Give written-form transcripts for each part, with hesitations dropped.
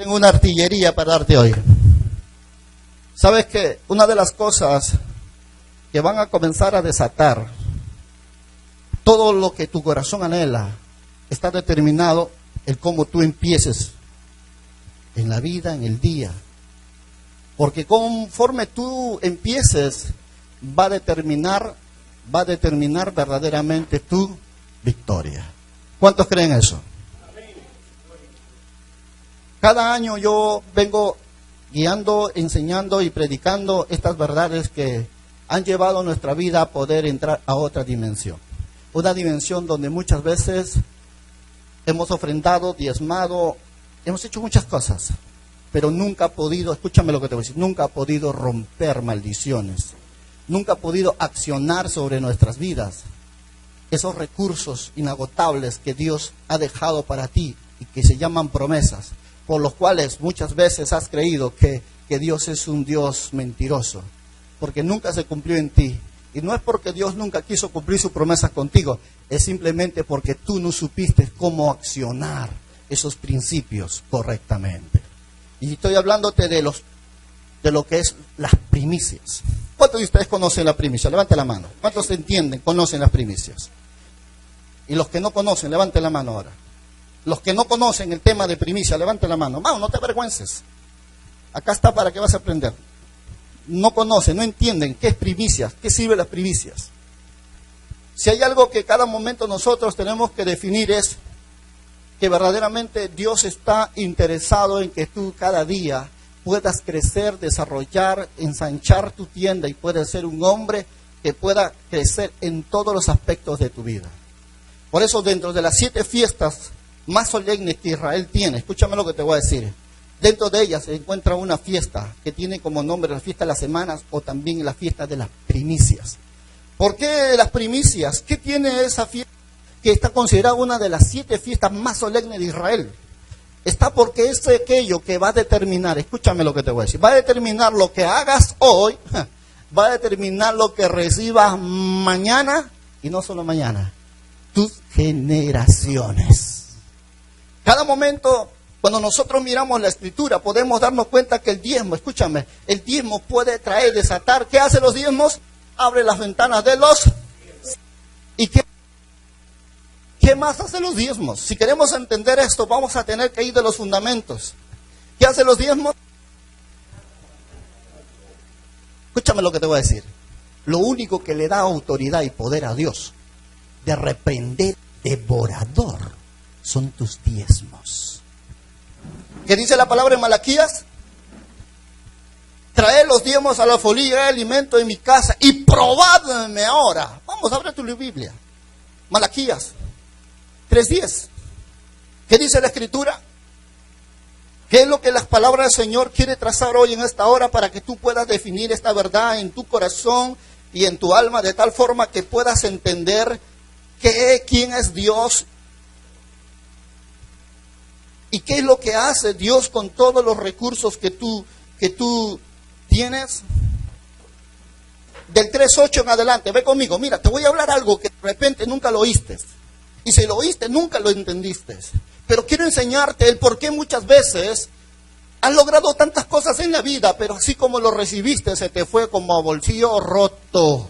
Tengo una artillería para darte hoy. ¿Sabes qué? Una de las cosas que van a comenzar a desatar todo lo que tu corazón anhela está determinado el cómo tú empieces en la vida, en el día. Porque conforme tú empieces, va a determinar verdaderamente tu victoria. ¿Cuántos creen eso? Cada año yo vengo guiando, enseñando y predicando estas verdades que han llevado nuestra vida a poder entrar a otra dimensión. Una dimensión donde muchas veces hemos ofrendado, diezmado, hemos hecho muchas cosas, pero nunca ha podido, escúchame lo que te voy a decir, nunca ha podido romper maldiciones, nunca ha podido accionar sobre nuestras vidas esos recursos inagotables que Dios ha dejado para ti y que se llaman promesas, por los cuales muchas veces has creído que Dios es un Dios mentiroso, porque nunca se cumplió en ti. Y no es porque Dios nunca quiso cumplir sus promesas contigo, es simplemente porque tú no supiste cómo accionar esos principios correctamente. Y estoy hablándote de lo que es las primicias. ¿Cuántos de ustedes conocen la primicia? Levante la mano. ¿Cuántos entienden, conocen las primicias? Y los que no conocen, levanten la mano ahora. Los que no conocen el tema de primicia, levanten la mano. Vamos, no te avergüences. Acá está para que vas a aprender. No conocen, no entienden qué es primicias, qué sirven las primicias. Si hay algo que cada momento nosotros tenemos que definir es que verdaderamente Dios está interesado en que tú cada día puedas crecer, desarrollar, ensanchar tu tienda y puedas ser un hombre que pueda crecer en todos los aspectos de tu vida. Por eso dentro de las 7 fiestas más solemnes que Israel tiene, escúchame lo que te voy a decir, dentro de ellas se encuentra una fiesta que tiene como nombre la fiesta de las semanas o también la fiesta de las primicias. ¿Por qué las primicias? ¿Qué tiene esa fiesta que está considerada una de las 7 fiestas más solemnes de Israel? Está porque es aquello que va a determinar, escúchame lo que te voy a decir, va a determinar lo que hagas hoy, va a determinar lo que recibas mañana y no solo mañana, tus generaciones. Cada momento, cuando nosotros miramos la escritura, podemos darnos cuenta que el diezmo, escúchame, el diezmo puede traer, desatar. ¿Qué hacen los diezmos? Abre las ventanas de los... ¿Y qué más hacen los diezmos? Si queremos entender esto, vamos a tener que ir de los fundamentos. ¿Qué hacen los diezmos? Escúchame lo que te voy a decir. Lo único que le da autoridad y poder a Dios de reprender devorador son tus diezmos. ¿Qué dice la palabra en Malaquías? Traed los diezmos a la alfolí, alimento en mi casa y probadme ahora. Vamos, abre tu Biblia. Malaquías 3:10. ¿Qué dice la escritura? ¿Qué es lo que las palabras del Señor quiere trazar hoy en esta hora para que tú puedas definir esta verdad en tu corazón y en tu alma de tal forma que puedas entender quién es Dios y qué es lo que hace Dios con todos los recursos que tú tienes? Del 3:8 en adelante, ve conmigo, mira, te voy a hablar algo que de repente nunca lo oíste. Y si lo oíste, nunca lo entendiste. Pero quiero enseñarte el por qué muchas veces has logrado tantas cosas en la vida, pero así como lo recibiste, se te fue como a bolsillo roto.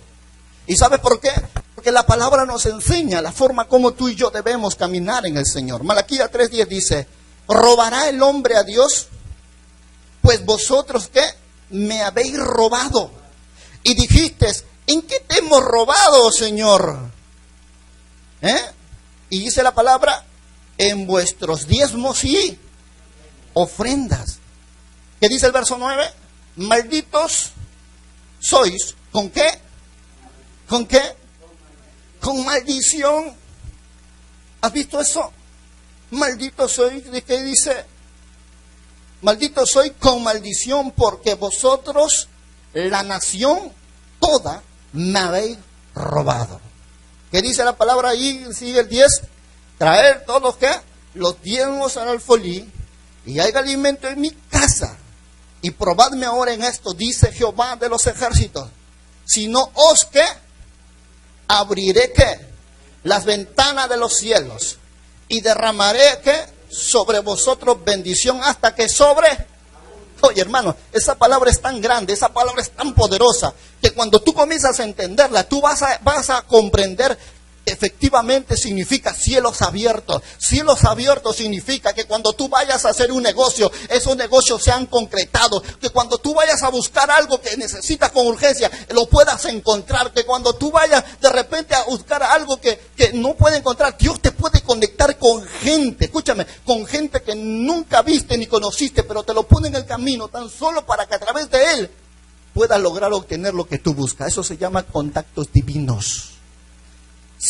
¿Y sabes por qué? Porque la palabra nos enseña la forma como tú y yo debemos caminar en el Señor. Malaquías 3:10 dice, ¿robará el hombre a Dios? Pues vosotros, ¿qué? Me habéis robado. Y dijiste, ¿en qué te hemos robado, Señor? Y dice la palabra, en vuestros diezmos y ofrendas. ¿Qué dice el verso 9? Malditos sois, ¿con qué? ¿Con qué? Con maldición. ¿Has visto eso? Maldito soy, ¿de qué dice? Maldito soy con maldición porque vosotros, la nación toda, me habéis robado. ¿Qué dice la palabra ahí? Sigue el 10. Traer todos los diezmos al alfolí y hay alimento en mi casa. Y probadme ahora en esto, dice Jehová de los ejércitos. Si no os abriré las ventanas de los cielos y derramaré sobre vosotros bendición hasta que sobre. Oye, hermano, esa palabra es tan grande, esa palabra es tan poderosa, que cuando tú comienzas a entenderla, tú vas a comprender. Efectivamente significa cielos abiertos. Cielos abiertos significa que cuando tú vayas a hacer un negocio, esos negocios se han concretado. Que cuando tú vayas a buscar algo que necesitas con urgencia, lo puedas encontrar. Que cuando tú vayas de repente a buscar algo que no puedes encontrar, Dios te puede conectar con gente. Escúchame, con gente que nunca viste ni conociste, pero te lo pone en el camino tan solo para que a través de él puedas lograr obtener lo que tú buscas. Eso se llama contactos divinos.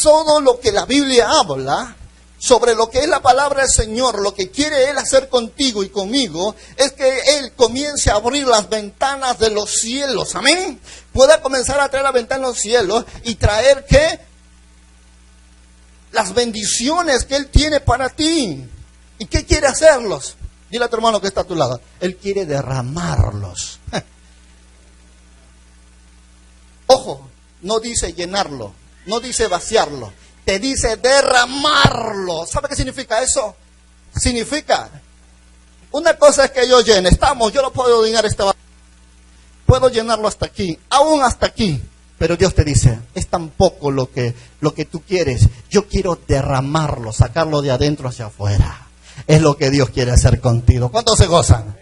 Todo lo que la Biblia habla sobre lo que es la palabra del Señor, lo que quiere Él hacer contigo y conmigo, es que Él comience a abrir las ventanas de los cielos. Amén. Pueda comenzar a traer la ventana de los cielos y traer ¿qué? Las bendiciones que Él tiene para ti. ¿Y qué quiere hacerlos? Dile a tu hermano que está a tu lado. Él quiere derramarlos. Ojo, no dice llenarlo. No dice vaciarlo, te dice derramarlo. ¿Sabe qué significa eso? Significa, una cosa es que yo llene, yo lo puedo llenar puedo llenarlo hasta aquí, aún hasta aquí. Pero Dios te dice, es tan poco lo que tú quieres. Yo quiero derramarlo, sacarlo de adentro hacia afuera. Es lo que Dios quiere hacer contigo. ¿Cuántos se gozan?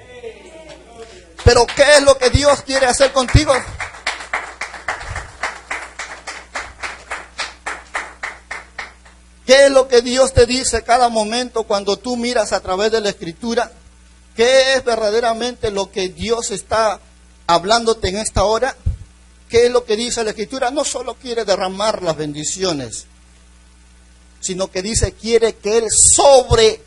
Pero ¿qué es lo que Dios quiere hacer contigo? ¿Qué es lo que Dios te dice cada momento cuando tú miras a través de la Escritura? ¿Qué es verdaderamente lo que Dios está hablándote en esta hora? ¿Qué es lo que dice la Escritura? No solo quiere derramar las bendiciones, sino que dice quiere que Él sobreabunde.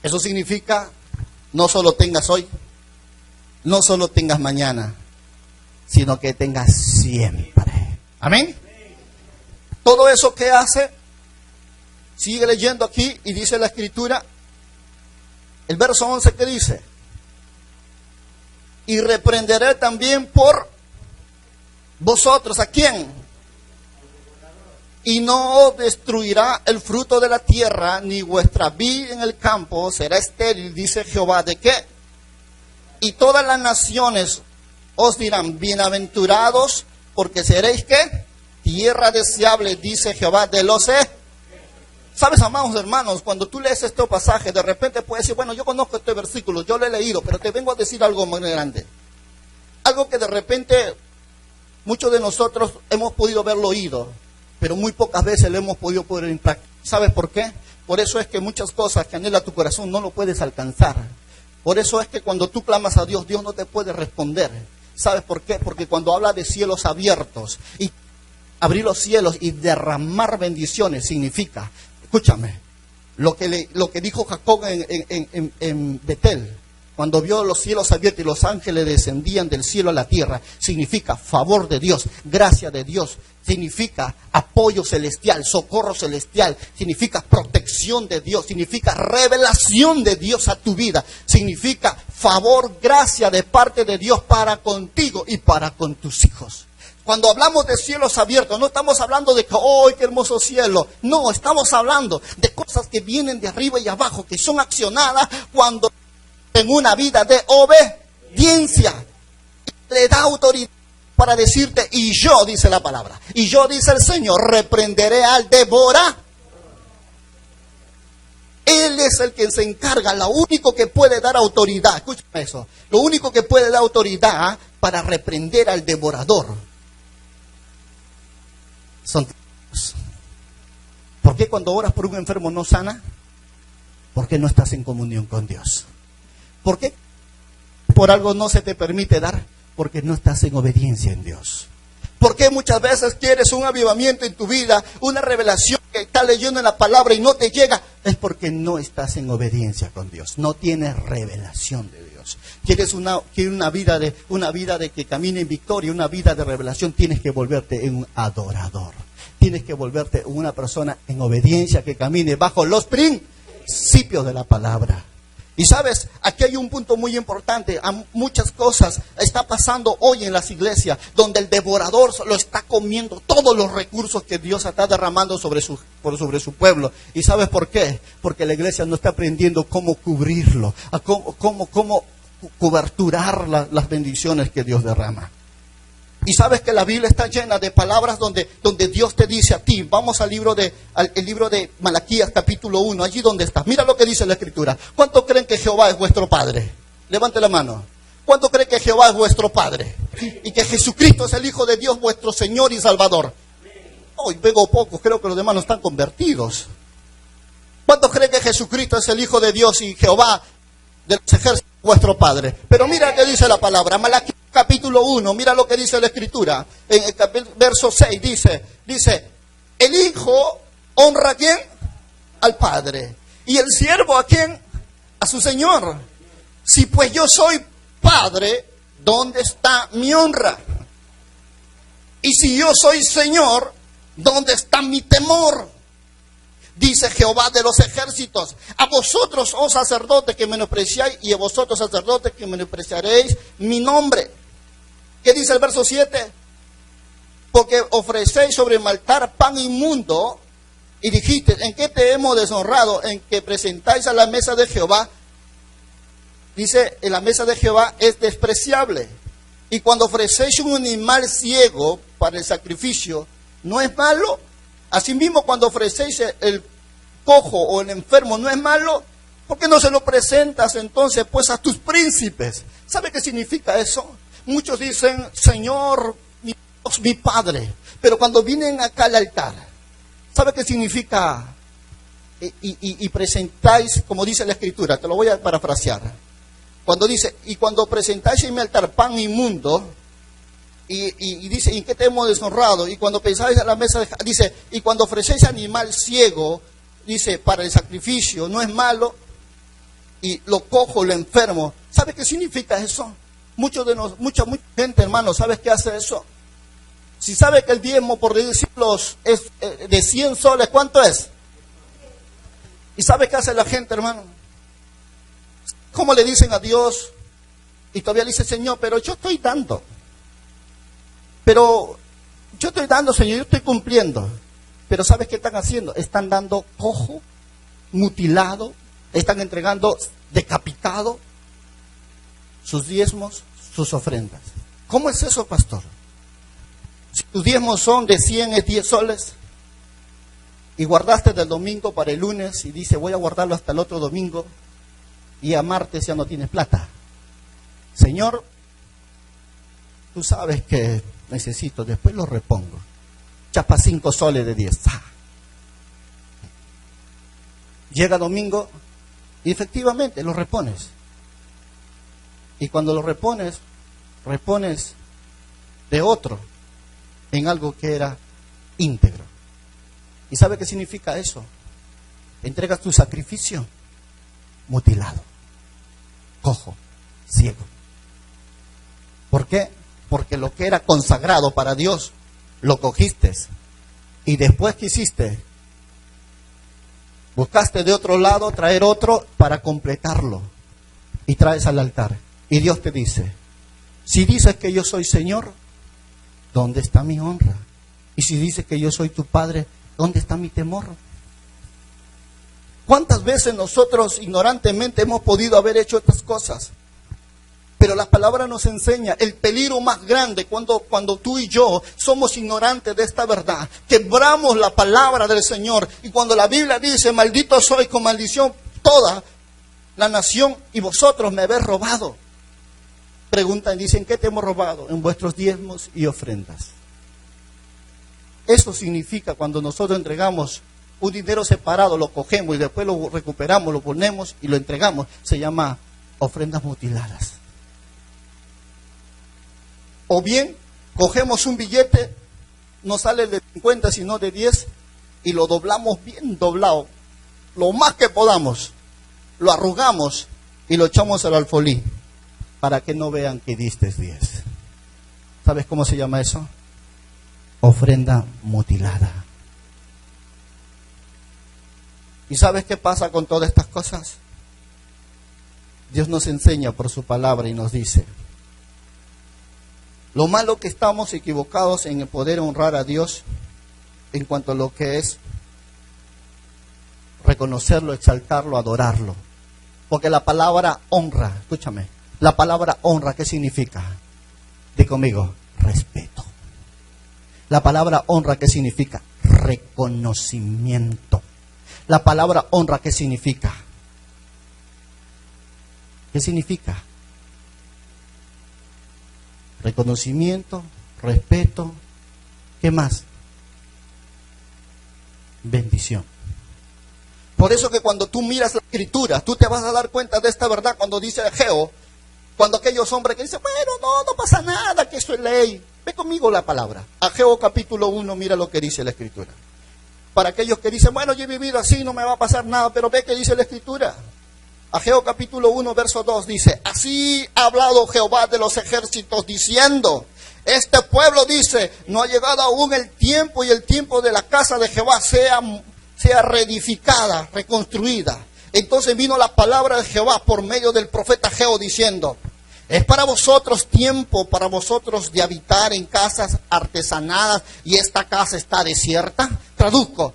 Eso significa no solo tengas hoy, no solo tengas mañana, sino que tengas siempre. Amén. Todo eso que hace, sigue leyendo aquí y dice la Escritura, el verso 11 que dice, y reprenderé también por vosotros, ¿a quién? Y no destruirá el fruto de la tierra, ni vuestra vid en el campo será estéril, dice Jehová. ¿De qué? Y todas las naciones os dirán, bienaventurados, porque seréis ¿qué? Tierra deseable, dice Jehová de los ¿Sabes, amados hermanos? Cuando tú lees este pasaje, de repente puedes decir, bueno, yo conozco este versículo, yo lo he leído, pero te vengo a decir algo muy grande. Algo que de repente muchos de nosotros hemos podido haberlo oído, pero muy pocas veces lo hemos podido poner en práctica. ¿Sabes por qué? Por eso es que muchas cosas que anhela tu corazón no lo puedes alcanzar. Por eso es que cuando tú clamas a Dios, Dios no te puede responder. ¿Sabes por qué? Porque cuando habla de cielos abiertos y abrir los cielos y derramar bendiciones significa, escúchame, lo que dijo Jacob en Betel, cuando vio los cielos abiertos y los ángeles descendían del cielo a la tierra, significa favor de Dios, gracia de Dios, significa apoyo celestial, socorro celestial, significa protección de Dios, significa revelación de Dios a tu vida, significa favor, gracia de parte de Dios para contigo y para con tus hijos. Cuando hablamos de cielos abiertos, no estamos hablando de que, ¡oh, qué hermoso cielo! No, estamos hablando de cosas que vienen de arriba y abajo, que son accionadas cuando en una vida de obediencia. Le da autoridad para decirte, y yo, dice la palabra, y yo, dice el Señor, reprenderé al devorador. Él es el que se encarga, lo único que puede dar autoridad, escúchame eso, lo único que puede dar autoridad para reprender al devorador. Son Dios. ¿Por qué cuando oras por un enfermo no sana? Porque no estás en comunión con Dios. ¿Por qué por algo no se te permite dar? Porque no estás en obediencia en Dios. ¿Por qué muchas veces quieres un avivamiento en tu vida, una revelación que estás leyendo en la palabra y no te llega? Es porque no estás en obediencia con Dios, no tienes revelación de Dios. Quieres una vida de que camine en victoria, una vida de revelación, tienes que volverte en un adorador. Tienes que volverte una persona en obediencia que camine bajo los principios de la palabra. Y sabes, aquí hay un punto muy importante. Muchas cosas está pasando hoy en las iglesias donde el devorador lo está comiendo todos los recursos que Dios está derramando sobre su pueblo. ¿Y sabes por qué? Porque la iglesia no está aprendiendo cómo cubrirlo, cómo coberturar las bendiciones que Dios derrama. Y sabes que la Biblia está llena de palabras donde Dios te dice a ti. Vamos al libro de Malaquías capítulo 1, allí donde está. Mira lo que dice la Escritura. ¿Cuánto creen que Jehová es vuestro Padre? Levante la mano. ¿Cuánto creen que Jehová es vuestro Padre? Y que Jesucristo es el Hijo de Dios, vuestro Señor y Salvador. Hoy veo pocos, creo que los demás no están convertidos. ¿Cuántos creen que Jesucristo es el Hijo de Dios y Jehová de los ejércitos vuestro Padre? Pero mira qué dice la palabra. Malaquías capítulo 1, mira lo que dice la Escritura. En el verso 6 dice, el Hijo honra ¿a quién? Al Padre. ¿Y el siervo a quién? A su Señor. Si pues yo soy Padre, ¿dónde está mi honra? Y si yo soy Señor, ¿dónde está mi temor? Dice Jehová de los ejércitos, a vosotros, oh sacerdotes, que menospreciáis, y a vosotros, sacerdotes, que menospreciaréis mi nombre. ¿Qué dice el verso 7? Porque ofrecéis sobre el altar pan inmundo, y dijiste, ¿en qué te hemos deshonrado? En que presentáis a la mesa de Jehová. Dice, en la mesa de Jehová es despreciable. Y cuando ofrecéis un animal ciego para el sacrificio, ¿no es malo? Asimismo, cuando ofrecéis el cojo o el enfermo, ¿no es malo? ¿Por qué no se lo presentas entonces pues a tus príncipes? ¿Sabe qué significa eso? Muchos dicen, Señor, mi Dios, mi Padre. Pero cuando vienen acá al altar, ¿sabe qué significa? Y presentáis, como dice la Escritura, te lo voy a parafrasear. Cuando dice, y cuando presentáis en mi altar pan inmundo, y dice, ¿en qué te hemos deshonrado? Y cuando pensáis a la mesa, dice, y cuando ofrecéis animal ciego, dice, para el sacrificio, no es malo, y lo cojo, lo enfermo. ¿Sabe qué significa eso? Mucha gente, hermano, ¿sabes qué hace eso? Si sabe que el diezmo, por decirlo, es de 100 soles, ¿cuánto es? ¿Y sabe qué hace la gente, hermano? ¿Cómo le dicen a Dios? Y todavía le dice, Señor, pero yo estoy dando. Pero yo estoy dando, Señor, yo estoy cumpliendo. Pero ¿sabes qué están haciendo? Están dando cojo, mutilado, están entregando decapitado sus diezmos, sus ofrendas. ¿Cómo es eso, pastor? Si tus diezmos son de 100 es 10 soles y guardaste del domingo para el lunes y dice voy a guardarlo hasta el otro domingo y a martes ya no tienes plata. Señor, tú sabes que necesito, después lo repongo. Chapa 5 soles de 10. Llega domingo y efectivamente lo repones. Y cuando lo repones de otro en algo que era íntegro. ¿Y sabe qué significa eso? Entregas tu sacrificio mutilado, cojo, ciego. ¿Por qué? Porque lo que era consagrado para Dios lo cogiste y después que hiciste, buscaste de otro lado traer otro para completarlo y traes al altar. Y Dios te dice, si dices que yo soy Señor, ¿dónde está mi honra? Y si dices que yo soy tu Padre, ¿dónde está mi temor? ¿Cuántas veces nosotros ignorantemente hemos podido haber hecho estas cosas? Pero la palabra nos enseña el peligro más grande cuando tú y yo somos ignorantes de esta verdad. Quebramos la palabra del Señor. Y cuando la Biblia dice, maldito soy con maldición toda la nación y vosotros me habéis robado. Preguntan, dicen, ¿qué te hemos robado? En vuestros diezmos y ofrendas. Eso significa cuando nosotros entregamos un dinero separado, lo cogemos y después lo recuperamos, lo ponemos y lo entregamos. Se llama ofrendas mutiladas. O bien, cogemos un billete, no sale de 50 sino de 10 y lo doblamos bien doblado, lo más que podamos. Lo arrugamos y lo echamos al alfolí para que no vean que diste 10. ¿Sabes cómo se llama eso? Ofrenda mutilada. ¿Y sabes qué pasa con todas estas cosas? Dios nos enseña por su palabra y nos dice, lo malo que estamos equivocados en el poder honrar a Dios en cuanto a lo que es reconocerlo, exaltarlo, adorarlo. Porque la palabra honra, escúchame, la palabra honra, ¿qué significa? Di conmigo, respeto. La palabra honra, ¿qué significa? Reconocimiento. La palabra honra, ¿qué significa? ¿Qué significa? Reconocimiento, respeto, ¿qué más? Bendición. Por eso que cuando tú miras la escritura, tú te vas a dar cuenta de esta verdad cuando dice Ageo, cuando aquellos hombres que dicen, bueno, no pasa nada, que eso es ley. Ve conmigo la palabra. Ageo capítulo 1, mira lo que dice la escritura. Para aquellos que dicen, bueno, yo he vivido así, no me va a pasar nada, pero ve que dice la escritura. Ageo capítulo 1, verso 2 dice, así ha hablado Jehová de los ejércitos diciendo, este pueblo dice, no ha llegado aún el tiempo y el tiempo de la casa de Jehová sea reedificada, reconstruida. Entonces vino la palabra de Jehová por medio del profeta Ageo diciendo, es para vosotros tiempo, para vosotros de habitar en casas artesanadas y esta casa está desierta. Traduzco,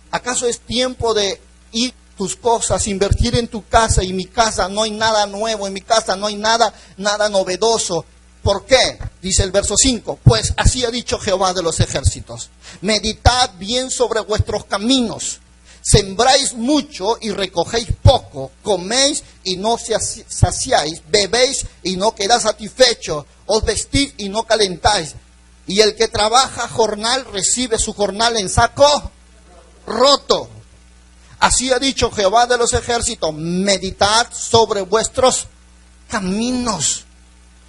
¿acaso es tiempo de ir tus cosas, invertir en tu casa y mi casa no hay nada nuevo, en mi casa no hay nada novedoso? ¿Por qué? Dice el verso 5, pues así ha dicho Jehová de los ejércitos, meditad bien sobre vuestros caminos, sembráis mucho y recogéis poco, coméis y no saciáis, bebéis y no quedáis satisfechos, os vestís y no calentáis, y el que trabaja jornal recibe su jornal en saco roto. Así ha dicho Jehová de los ejércitos, meditad sobre vuestros caminos.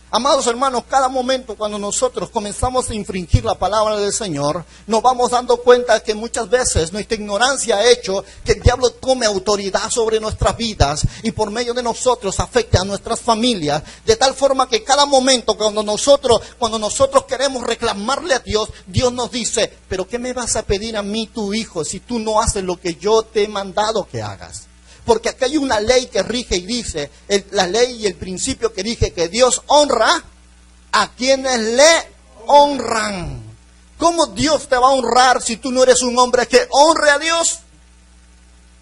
Amados hermanos, cada momento cuando nosotros comenzamos a infringir la palabra del Señor, nos vamos dando cuenta que muchas veces nuestra ignorancia ha hecho que el diablo tome autoridad sobre nuestras vidas y por medio de nosotros afecte a nuestras familias, de tal forma que cada momento cuando nosotros queremos reclamarle a Dios, Dios nos dice, pero ¿qué me vas a pedir a mí, tu hijo, si tú no haces lo que yo te he mandado que hagas? Porque aquí hay una ley que rige y dice, la ley y el principio que rige que Dios honra a quienes le honran. ¿Cómo Dios te va a honrar si tú no eres un hombre que honre a Dios?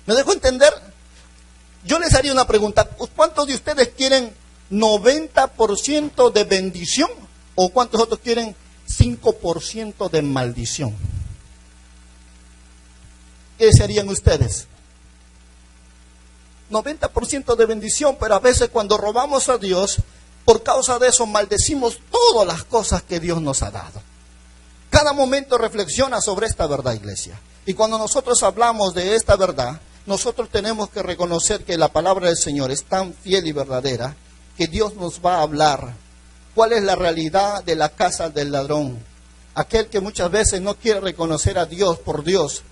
¿Me dejo entender? Yo les haría una pregunta. ¿Cuántos de ustedes quieren 90% de bendición? ¿O cuántos otros quieren 5% de maldición? ¿Qué serían ustedes? 90% de bendición, pero a veces cuando robamos a Dios, por causa de eso maldecimos todas las cosas que Dios nos ha dado. Cada momento reflexiona sobre esta verdad, iglesia. Y cuando nosotros hablamos de esta verdad, nosotros tenemos que reconocer que la palabra del Señor es tan fiel y verdadera que Dios nos va a hablar. ¿Cuál es la realidad de la casa del ladrón? Aquel que muchas veces no quiere reconocer a Dios por Dios.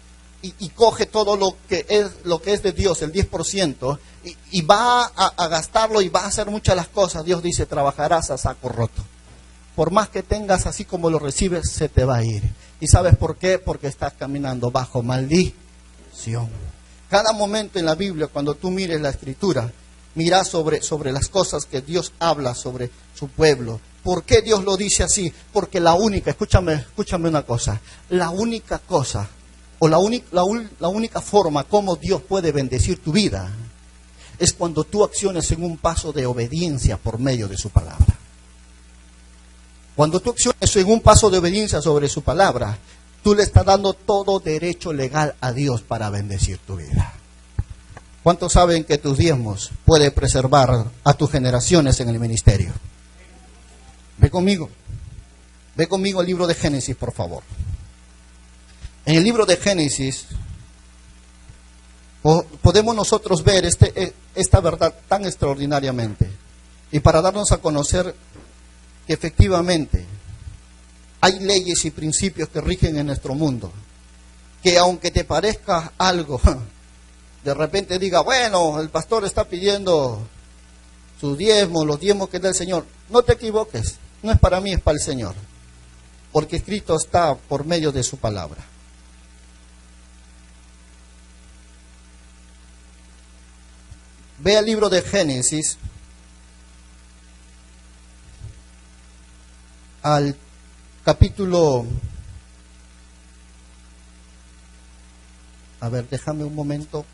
Y coge todo lo que es de Dios, el 10%, y va a gastarlo y va a hacer muchas las cosas. Dios dice, trabajarás a saco roto. Por más que tengas así como lo recibes, se te va a ir. ¿Y sabes por qué? Porque estás caminando bajo maldición. Cada momento en la Biblia, cuando tú mires la Escritura, mira sobre las cosas que Dios habla sobre su pueblo. ¿Por qué Dios lo dice así? Porque la única, escúchame una cosa, la única cosa, o la única forma como Dios puede bendecir tu vida es cuando tú acciones en un paso de obediencia por medio de su palabra. Cuando tú acciones en un paso de obediencia sobre su palabra, tú le estás dando todo derecho legal a Dios para bendecir tu vida. ¿Cuántos saben que tus diezmos pueden preservar a tus generaciones en el ministerio? Ve conmigo al libro de Génesis, por favor. En el libro de Génesis podemos nosotros ver esta verdad tan extraordinariamente. Y para darnos a conocer que efectivamente hay leyes y principios que rigen en nuestro mundo, que aunque te parezca algo, de repente diga, bueno, el pastor está pidiendo sus diezmos, los diezmos que da el Señor. No te equivoques, no es para mí, es para el Señor, porque escrito está por medio de su palabra. Ve el libro de Génesis, al capítulo... A ver, déjame un momento.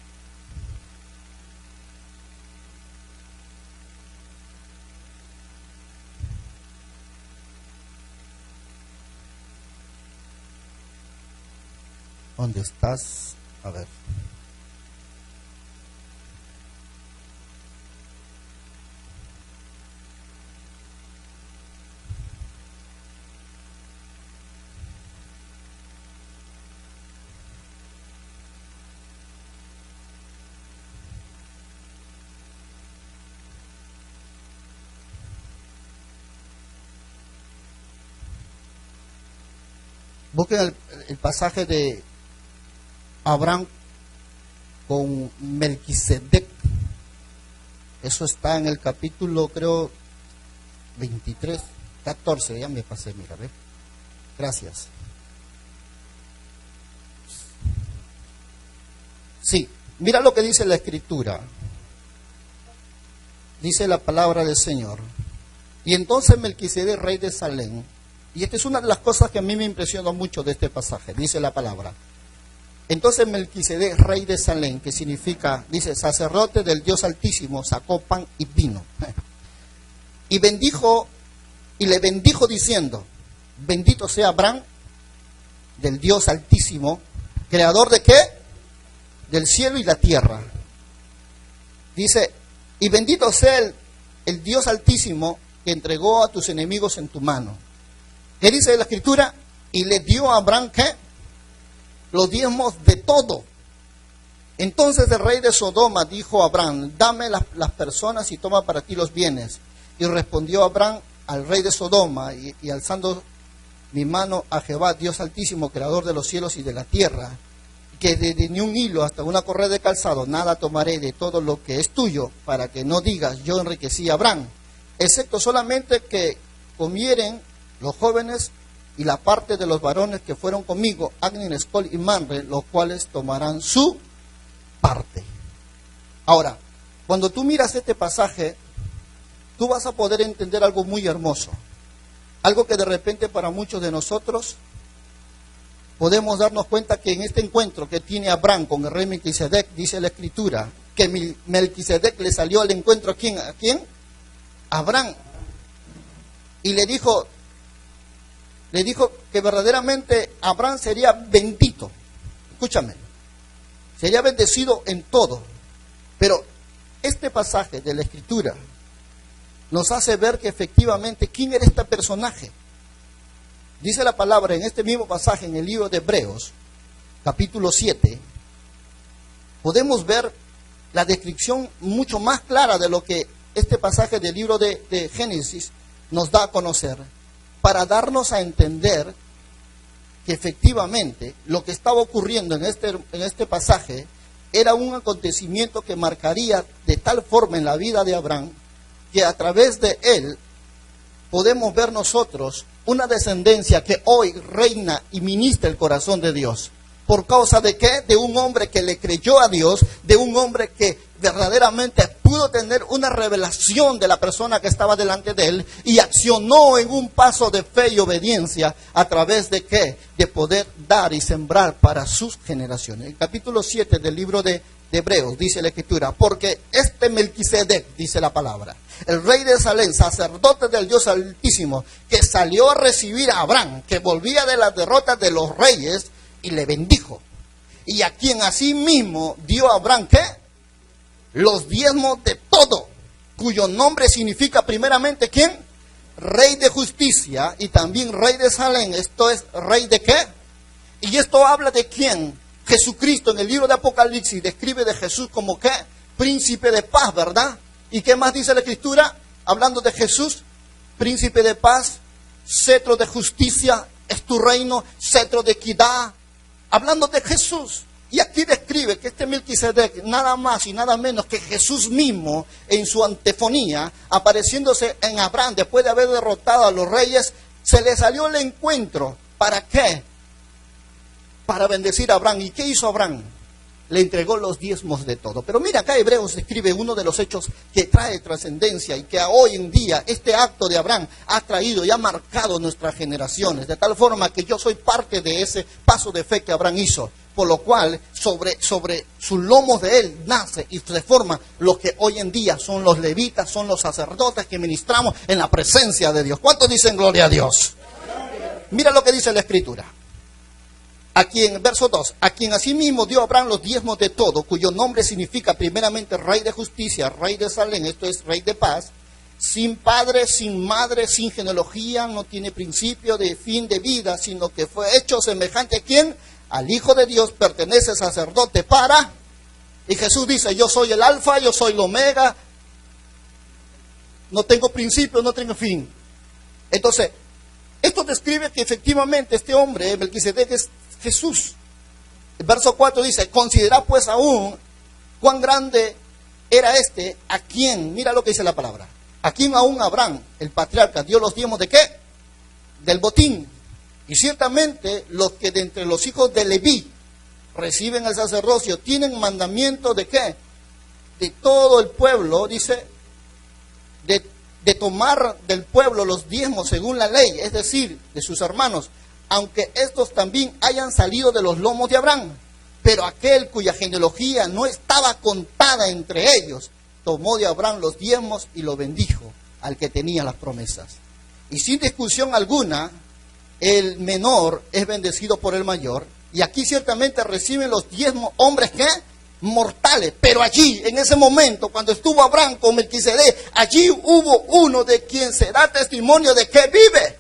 ¿Dónde estás? A ver. Busquen el pasaje de Abraham con Melquisedec. Eso está en el capítulo, creo, 23, 14. Ya me pasé, mira, ¿ve? Gracias. Sí, mira lo que dice la Escritura. Dice la palabra del Señor. Y entonces Melquisedec, rey de Salem, y esta es una de las cosas que a mí me impresionó mucho de este pasaje, dice la palabra. Entonces Melquisedec, rey de Salem, que significa, dice, sacerdote del Dios Altísimo, sacó pan y vino. Y le bendijo diciendo, bendito sea Abraham, del Dios Altísimo, creador de qué? Del cielo y la tierra. Dice, y bendito sea el Dios Altísimo que entregó a tus enemigos en tu mano. ¿Qué dice la Escritura? Y le dio a Abraham, ¿qué? Los diezmos de todo. Entonces el rey de Sodoma dijo a Abraham, dame las personas y toma para ti los bienes. Y respondió Abraham al rey de Sodoma, y alzando mi mano a Jehová, Dios Altísimo, creador de los cielos y de la tierra, que desde ni un hilo hasta una correa de calzado, nada tomaré de todo lo que es tuyo, para que no digas, yo enriquecí a Abraham, excepto solamente que comieren los jóvenes y la parte de los varones que fueron conmigo, Agni, Escol y Manre, los cuales tomarán su parte. Ahora, cuando tú miras este pasaje, tú vas a poder entender algo muy hermoso. Algo que de repente para muchos de nosotros podemos darnos cuenta que en este encuentro que tiene Abraham con el rey Melquisedec, dice la Escritura, que Melquisedec le salió al encuentro ¿a quién? A Abraham. Y le dijo que verdaderamente Abraham sería bendito. Escúchame, sería bendecido en todo. Pero este pasaje de la Escritura nos hace ver que efectivamente, ¿quién era este personaje? Dice la palabra en este mismo pasaje, en el libro de Hebreos, capítulo 7, podemos ver la descripción mucho más clara de lo que este pasaje del libro de Génesis nos da a conocer, para darnos a entender que efectivamente lo que estaba ocurriendo en este pasaje era un acontecimiento que marcaría de tal forma en la vida de Abraham, que a través de él podemos ver nosotros una descendencia que hoy reina y ministra el corazón de Dios. ¿Por causa de qué? De un hombre que le creyó a Dios, de un hombre que verdaderamente pudo tener una revelación de la persona que estaba delante de él y accionó en un paso de fe y obediencia a través de qué? De poder dar y sembrar para sus generaciones. El capítulo 7 del libro de Hebreos dice la Escritura, porque este Melquisedec, dice la palabra, el rey de Salem, sacerdote del Dios Altísimo, que salió a recibir a Abraham, que volvía de las derrotas de los reyes, y le bendijo. Y a quien asimismo dio a Abraham, ¿qué? Los diezmos de todo, cuyo nombre significa primeramente, ¿quién? Rey de justicia y también rey de Salem. Esto es, ¿rey de qué? Y esto habla de quién? Jesucristo. En el libro de Apocalipsis describe de Jesús como ¿qué? Príncipe de paz, ¿verdad? ¿Y qué más dice la Escritura? Hablando de Jesús, príncipe de paz, cetro de justicia es tu reino, cetro de equidad. Hablando de Jesús. Y aquí describe que este Melquisedec, nada más y nada menos que Jesús mismo, en su antefonía, apareciéndose en Abraham, después de haber derrotado a los reyes, se le salió el encuentro. ¿Para qué? Para bendecir a Abraham. ¿Y qué hizo Abraham? le entregó los diezmos de todo. Pero mira, acá Hebreos escribe uno de los hechos que trae trascendencia y que hoy en día este acto de Abraham ha traído y ha marcado nuestras generaciones, de tal forma que yo soy parte de ese paso de fe que Abraham hizo, por lo cual sobre sus lomos de él nace y se forma lo que hoy en día son los levitas, son los sacerdotes que ministramos en la presencia de Dios. ¿Cuántos dicen gloria a Dios? Mira lo que dice la Escritura. Aquí en verso 2, a quien asimismo dio Abraham los diezmos de todo, cuyo nombre significa primeramente Rey de Justicia, Rey de Salem, esto es Rey de Paz, sin padre, sin madre, sin genealogía, no tiene principio de fin de vida, sino que fue hecho semejante a quien, al Hijo de Dios, pertenece sacerdote para, y Jesús dice, yo soy el alfa, yo soy el omega, no tengo principio, no tengo fin. Entonces, esto describe que efectivamente este hombre, Melquisedec, es Jesús. El verso 4 dice, considera pues aún cuán grande era este, a quien, mira lo que dice la palabra, a quien aún Abraham, el patriarca, dio los diezmos de ¿qué? Del botín. Y ciertamente los que de entre los hijos de Leví reciben el sacerdocio tienen mandamiento de ¿qué? De todo el pueblo, dice, de tomar del pueblo los diezmos según la ley, es decir, de sus hermanos, aunque estos también hayan salido de los lomos de Abraham. Pero aquel cuya genealogía no estaba contada entre ellos, tomó de Abraham los diezmos y lo bendijo al que tenía las promesas. Y sin discusión alguna, el menor es bendecido por el mayor, y aquí ciertamente reciben los diezmos hombres que mortales, pero allí, en ese momento, cuando estuvo Abraham con Melquisedec, allí hubo uno de quien se da testimonio de que vive.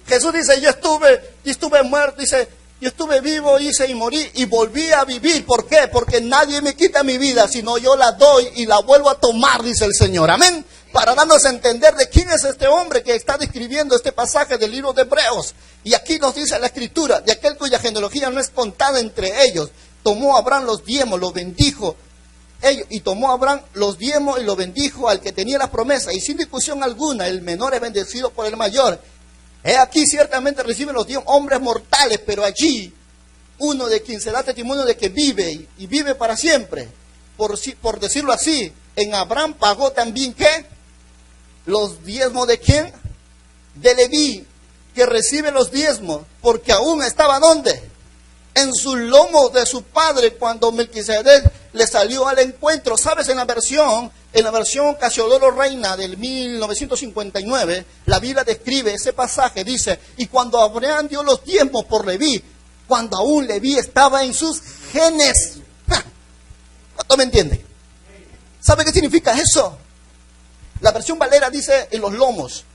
Jesús dice, yo estuve muerto, dice, yo estuve vivo, hice y morí y volví a vivir. ¿Por qué? Porque nadie me quita mi vida, sino yo la doy y la vuelvo a tomar, dice el Señor. Amén. Para darnos a entender de quién es este hombre que está describiendo este pasaje del libro de Hebreos. Y aquí nos dice la Escritura, de aquel cuya genealogía no es contada entre ellos, tomó Abraham los diezmos, los bendijo. Y tomó Abraham los diezmos y lo bendijo al que tenía la promesa. Y sin discusión alguna, el menor es bendecido por el mayor. Aquí ciertamente reciben los 10 hombres mortales, pero allí uno de quien se da testimonio de que vive y vive para siempre. Por decirlo así, en Abraham pagó también ¿qué? Los diezmos de ¿quién? De Leví, que recibe los diezmos, porque aún estaba ¿dónde? En sus lomos de su padre cuando Melquisedec le salió al encuentro. ¿Sabes? En la versión Casiodoro Reina del 1959, la Biblia describe ese pasaje, dice, y cuando Abraham dio los diezmos por Leví, cuando aún Leví estaba en sus genes. ¿Cuánto me entiende? ¿Sabe qué significa eso? La versión Valera dice en los lomos,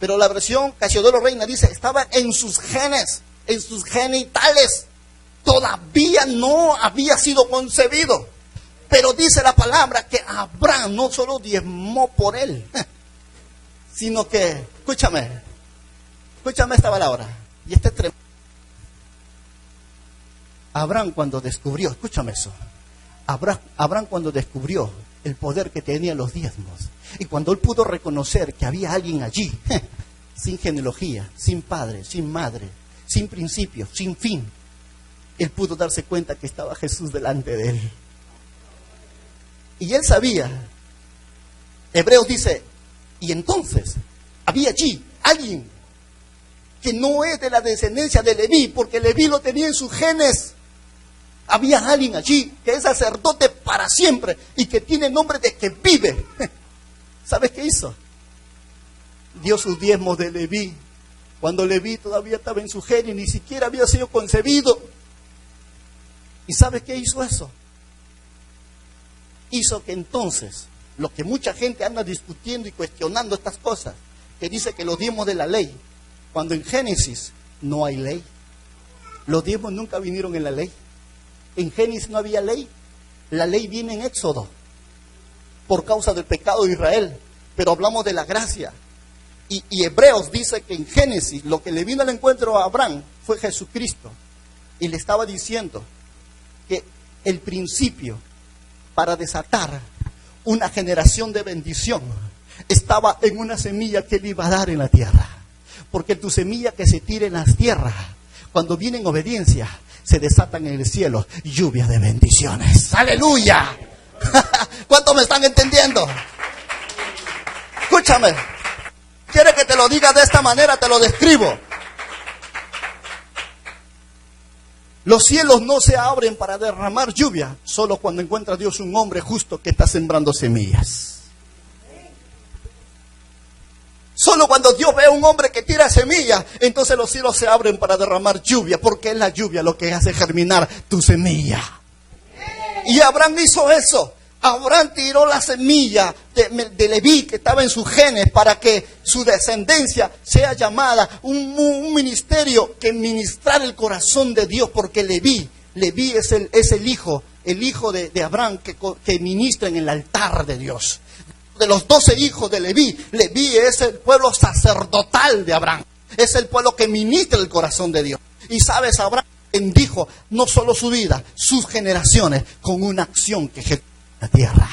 pero la versión Casiodoro Reina dice, estaba en sus genes, en sus genitales. Todavía no había sido concebido. Pero dice la palabra que Abraham no solo diezmó por él, sino que, escúchame esta palabra, y este es tremendo. Abraham cuando descubrió, escúchame eso, Abraham cuando descubrió el poder que tenían los diezmos, y cuando él pudo reconocer que había alguien allí, sin genealogía, sin padre, sin madre, sin principio, sin fin, él pudo darse cuenta que estaba Jesús delante de él. Y él sabía, Hebreos dice, y entonces había allí alguien que no es de la descendencia de Leví, porque Leví lo tenía en sus genes. Había alguien allí que es sacerdote para siempre y que tiene nombre de que vive. ¿Sabes qué hizo? Dio sus diezmos de Leví, cuando Leví todavía estaba en su gen y ni siquiera había sido concebido. ¿Y sabes qué hizo eso? Hizo que entonces, lo que mucha gente anda discutiendo y cuestionando estas cosas, que dice que los diezmos de la ley, cuando en Génesis no hay ley, los diezmos nunca vinieron en la ley, en Génesis no había ley, la ley viene en Éxodo, por causa del pecado de Israel, pero hablamos de la gracia, y Hebreos dice que en Génesis lo que le vino al encuentro a Abraham fue Jesucristo, y le estaba diciendo que el principio para desatar una generación de bendición estaba en una semilla que él iba a dar en la tierra. Porque tu semilla que se tire en las tierras, cuando viene en obediencia, se desatan en el cielo lluvias de bendiciones. ¡Aleluya! ¿Cuántos me están entendiendo? Escúchame. ¿Quieres que te lo diga de esta manera? Te lo describo. Los cielos no se abren para derramar lluvia, solo cuando encuentra Dios un hombre justo que está sembrando semillas. Solo cuando Dios ve a un hombre que tira semillas, entonces los cielos se abren para derramar lluvia, porque es la lluvia lo que hace germinar tu semilla. Y Abraham hizo eso. Abraham tiró la semilla de Leví que estaba en sus genes para que su descendencia sea llamada un ministerio que ministrara el corazón de Dios, porque Leví es el hijo de Abraham que ministra en el altar de Dios. De los 12 hijos de Leví es el pueblo sacerdotal de Abraham, es el pueblo que ministra el corazón de Dios. Y sabes, Abraham bendijo no solo su vida, sus generaciones, con una acción que ejecuta la tierra.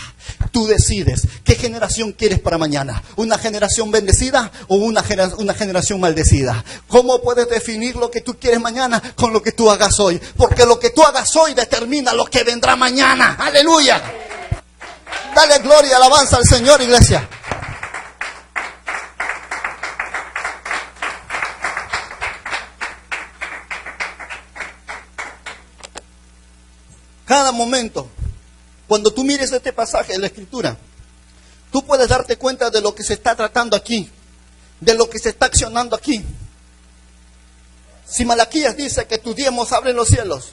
Tú decides qué generación quieres para mañana, una generación bendecida o una generación maldecida. ¿Cómo puedes definir lo que tú quieres mañana? Con lo que tú hagas hoy, porque lo que tú hagas hoy determina lo que vendrá mañana. ¡Aleluya! Dale gloria y alabanza al Señor, iglesia. Cada momento, cuando tú mires este pasaje de la Escritura, tú puedes darte cuenta de lo que se está tratando aquí, de lo que se está accionando aquí. Si Malaquías dice que tus diezmos abren los cielos,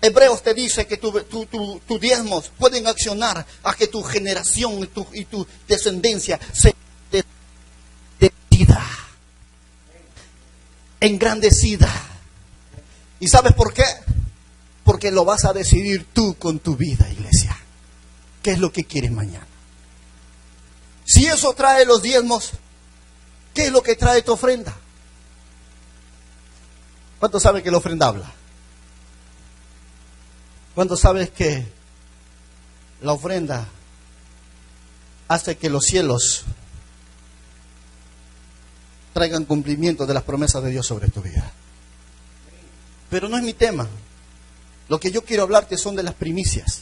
Hebreos te dice que tus diezmos pueden accionar a que tu generación y tu descendencia se bendecida, engrandecida. ¿Y sabes por qué? Porque lo vas a decidir tú con tu vida, iglesia. ¿Qué es lo que quieres mañana? Si eso trae los diezmos, ¿qué es lo que trae tu ofrenda? ¿Cuántos saben que la ofrenda habla? ¿Cuántos sabes que la ofrenda hace que los cielos traigan cumplimiento de las promesas de Dios sobre tu vida? Pero no es mi tema. Lo que yo quiero hablarte son de las primicias.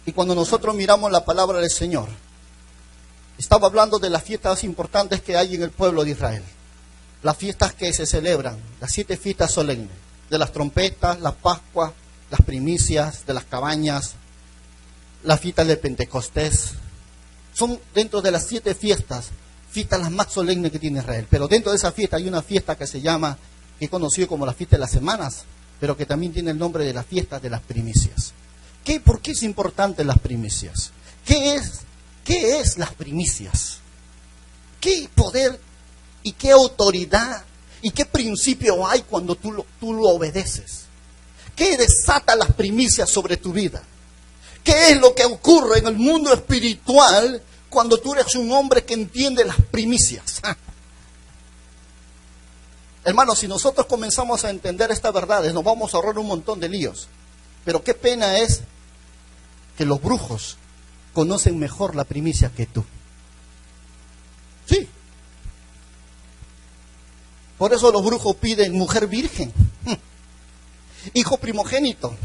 Y cuando nosotros miramos la palabra del Señor, estaba hablando de las fiestas importantes que hay en el pueblo de Israel. Las fiestas que se celebran, las 7 fiestas solemnes, de las trompetas, las Pascuas, las primicias, de las cabañas, las fiestas de Pentecostés. Son dentro de las 7 fiestas las más solemnes que tiene Israel. Pero dentro de esa fiesta hay una fiesta que se llama, que es conocido como la fiesta de las semanas, pero que también tiene el nombre de la fiesta de las primicias. ¿Por qué es importante las primicias? ¿Qué es las primicias? ¿Qué poder y qué autoridad y qué principio hay cuando tú lo obedeces? ¿Qué desata las primicias sobre tu vida? ¿Qué es lo que ocurre en el mundo espiritual cuando tú eres un hombre que entiende las primicias? Hermanos, si nosotros comenzamos a entender estas verdades, nos vamos a ahorrar un montón de líos. Pero qué pena es que los brujos conocen mejor la primicia que tú. Sí. Por eso los brujos piden mujer virgen, hijo primogénito,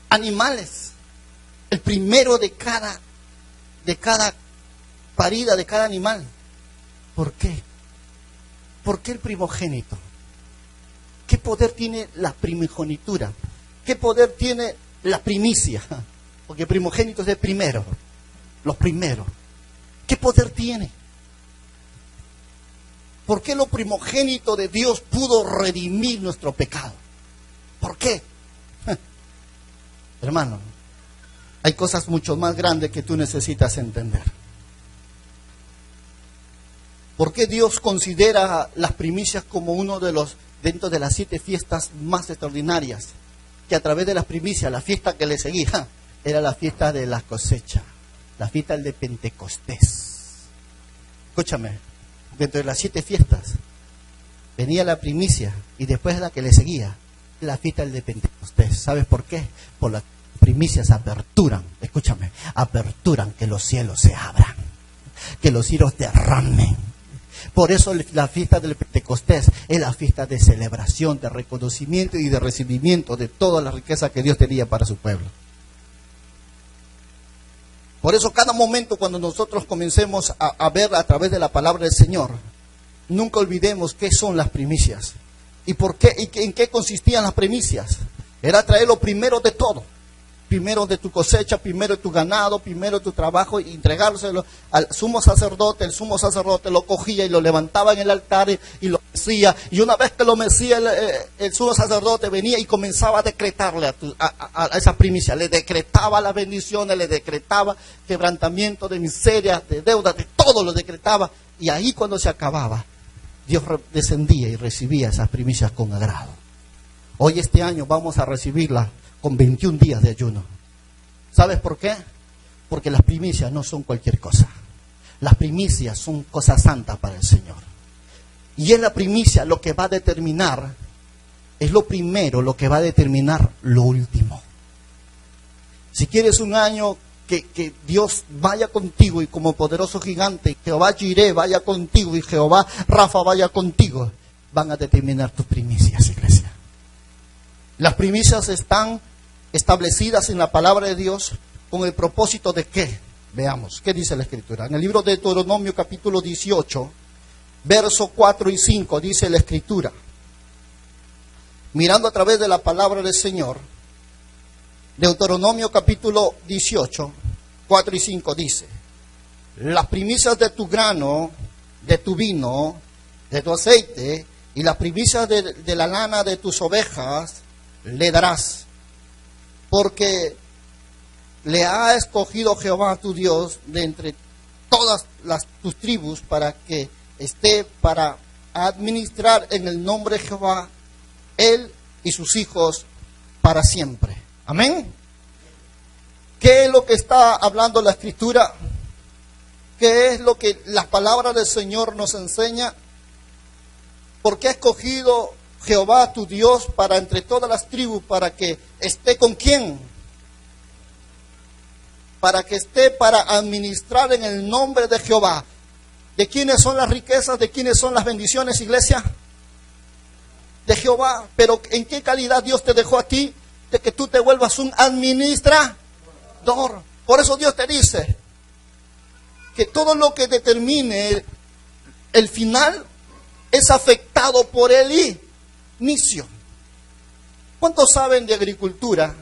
animales, el primero de cada parida de cada animal. ¿Por qué? ¿Por qué el primogénito? ¿Qué poder tiene la primogenitura? ¿Qué poder tiene la primicia? Porque primogénito es el primero, los primeros. ¿Qué poder tiene? ¿Por qué lo primogénito de Dios pudo redimir nuestro pecado? ¿Por qué? Hermano, hay cosas mucho más grandes que tú necesitas entender. ¿Por qué Dios considera las primicias como uno de los, dentro de las 7 fiestas más extraordinarias? Que a través de las primicias, la fiesta que le seguía, era la fiesta de la cosecha, la fiesta de Pentecostés. Escúchame, dentro de las 7 fiestas, venía la primicia y después la que le seguía, la fiesta de Pentecostés. ¿Sabes por qué? Por las primicias aperturan, escúchame, aperturan que los cielos se abran, que los cielos derramen, Por eso la fiesta del Pentecostés es la fiesta de celebración, de reconocimiento y de recibimiento de toda la riqueza que Dios tenía para su pueblo. Por eso cada momento cuando nosotros comencemos a ver a través de la palabra del Señor, nunca olvidemos qué son las primicias y por qué y en qué consistían las primicias. Era traer lo primero de todo. Primero de tu cosecha, primero de tu ganado, primero de tu trabajo, y entregárselo al sumo sacerdote. El sumo sacerdote lo cogía y lo levantaba en el altar y lo mecía. Y una vez que lo mecía, el sumo sacerdote venía y comenzaba a decretarle a esa primicia. Le decretaba las bendiciones, le decretaba quebrantamiento de miseria, de deuda, de todo lo decretaba. Y ahí cuando se acababa, Dios descendía y recibía esas primicias con agrado. Hoy este año vamos a recibirlas con 21 días de ayuno. ¿Sabes por qué? Porque las primicias no son cualquier cosa. Las primicias son cosas santas para el Señor. Y es la primicia lo que va a determinar, es lo primero, lo que va a determinar lo último. Si quieres un año que Dios vaya contigo y como poderoso gigante, Jehová Jireh vaya contigo y Jehová Rafa vaya contigo, van a determinar tus primicias, iglesia. Las primicias están establecidas en la palabra de Dios con el propósito de ¿qué? Veamos, ¿qué dice la Escritura? En el libro de Deuteronomio capítulo 18, versos 4 y 5, dice la Escritura. Mirando a través de la palabra del Señor, Deuteronomio capítulo 18, 4 y 5 dice: las primicias de tu grano, de tu vino, de tu aceite, y las primicias de la lana de tus ovejas, le darás, porque le ha escogido Jehová tu Dios de entre todas tus tribus para que esté para administrar en el nombre de Jehová, él y sus hijos para siempre. Amén. ¿Qué es lo que está hablando la Escritura? ¿Qué es lo que las palabras del Señor nos enseña? Porque ha escogido Jehová tu Dios para entre todas las tribus, para que esté con quién, para que esté para administrar en el nombre de Jehová. ¿De quiénes son las riquezas? ¿De quiénes son las bendiciones, iglesia? De Jehová. Pero ¿en qué calidad Dios te dejó a ti? De que tú te vuelvas un administrador. Por eso Dios te dice que todo lo que determine el final es afectado por el inicio. ¿Cuántos saben de agricultura?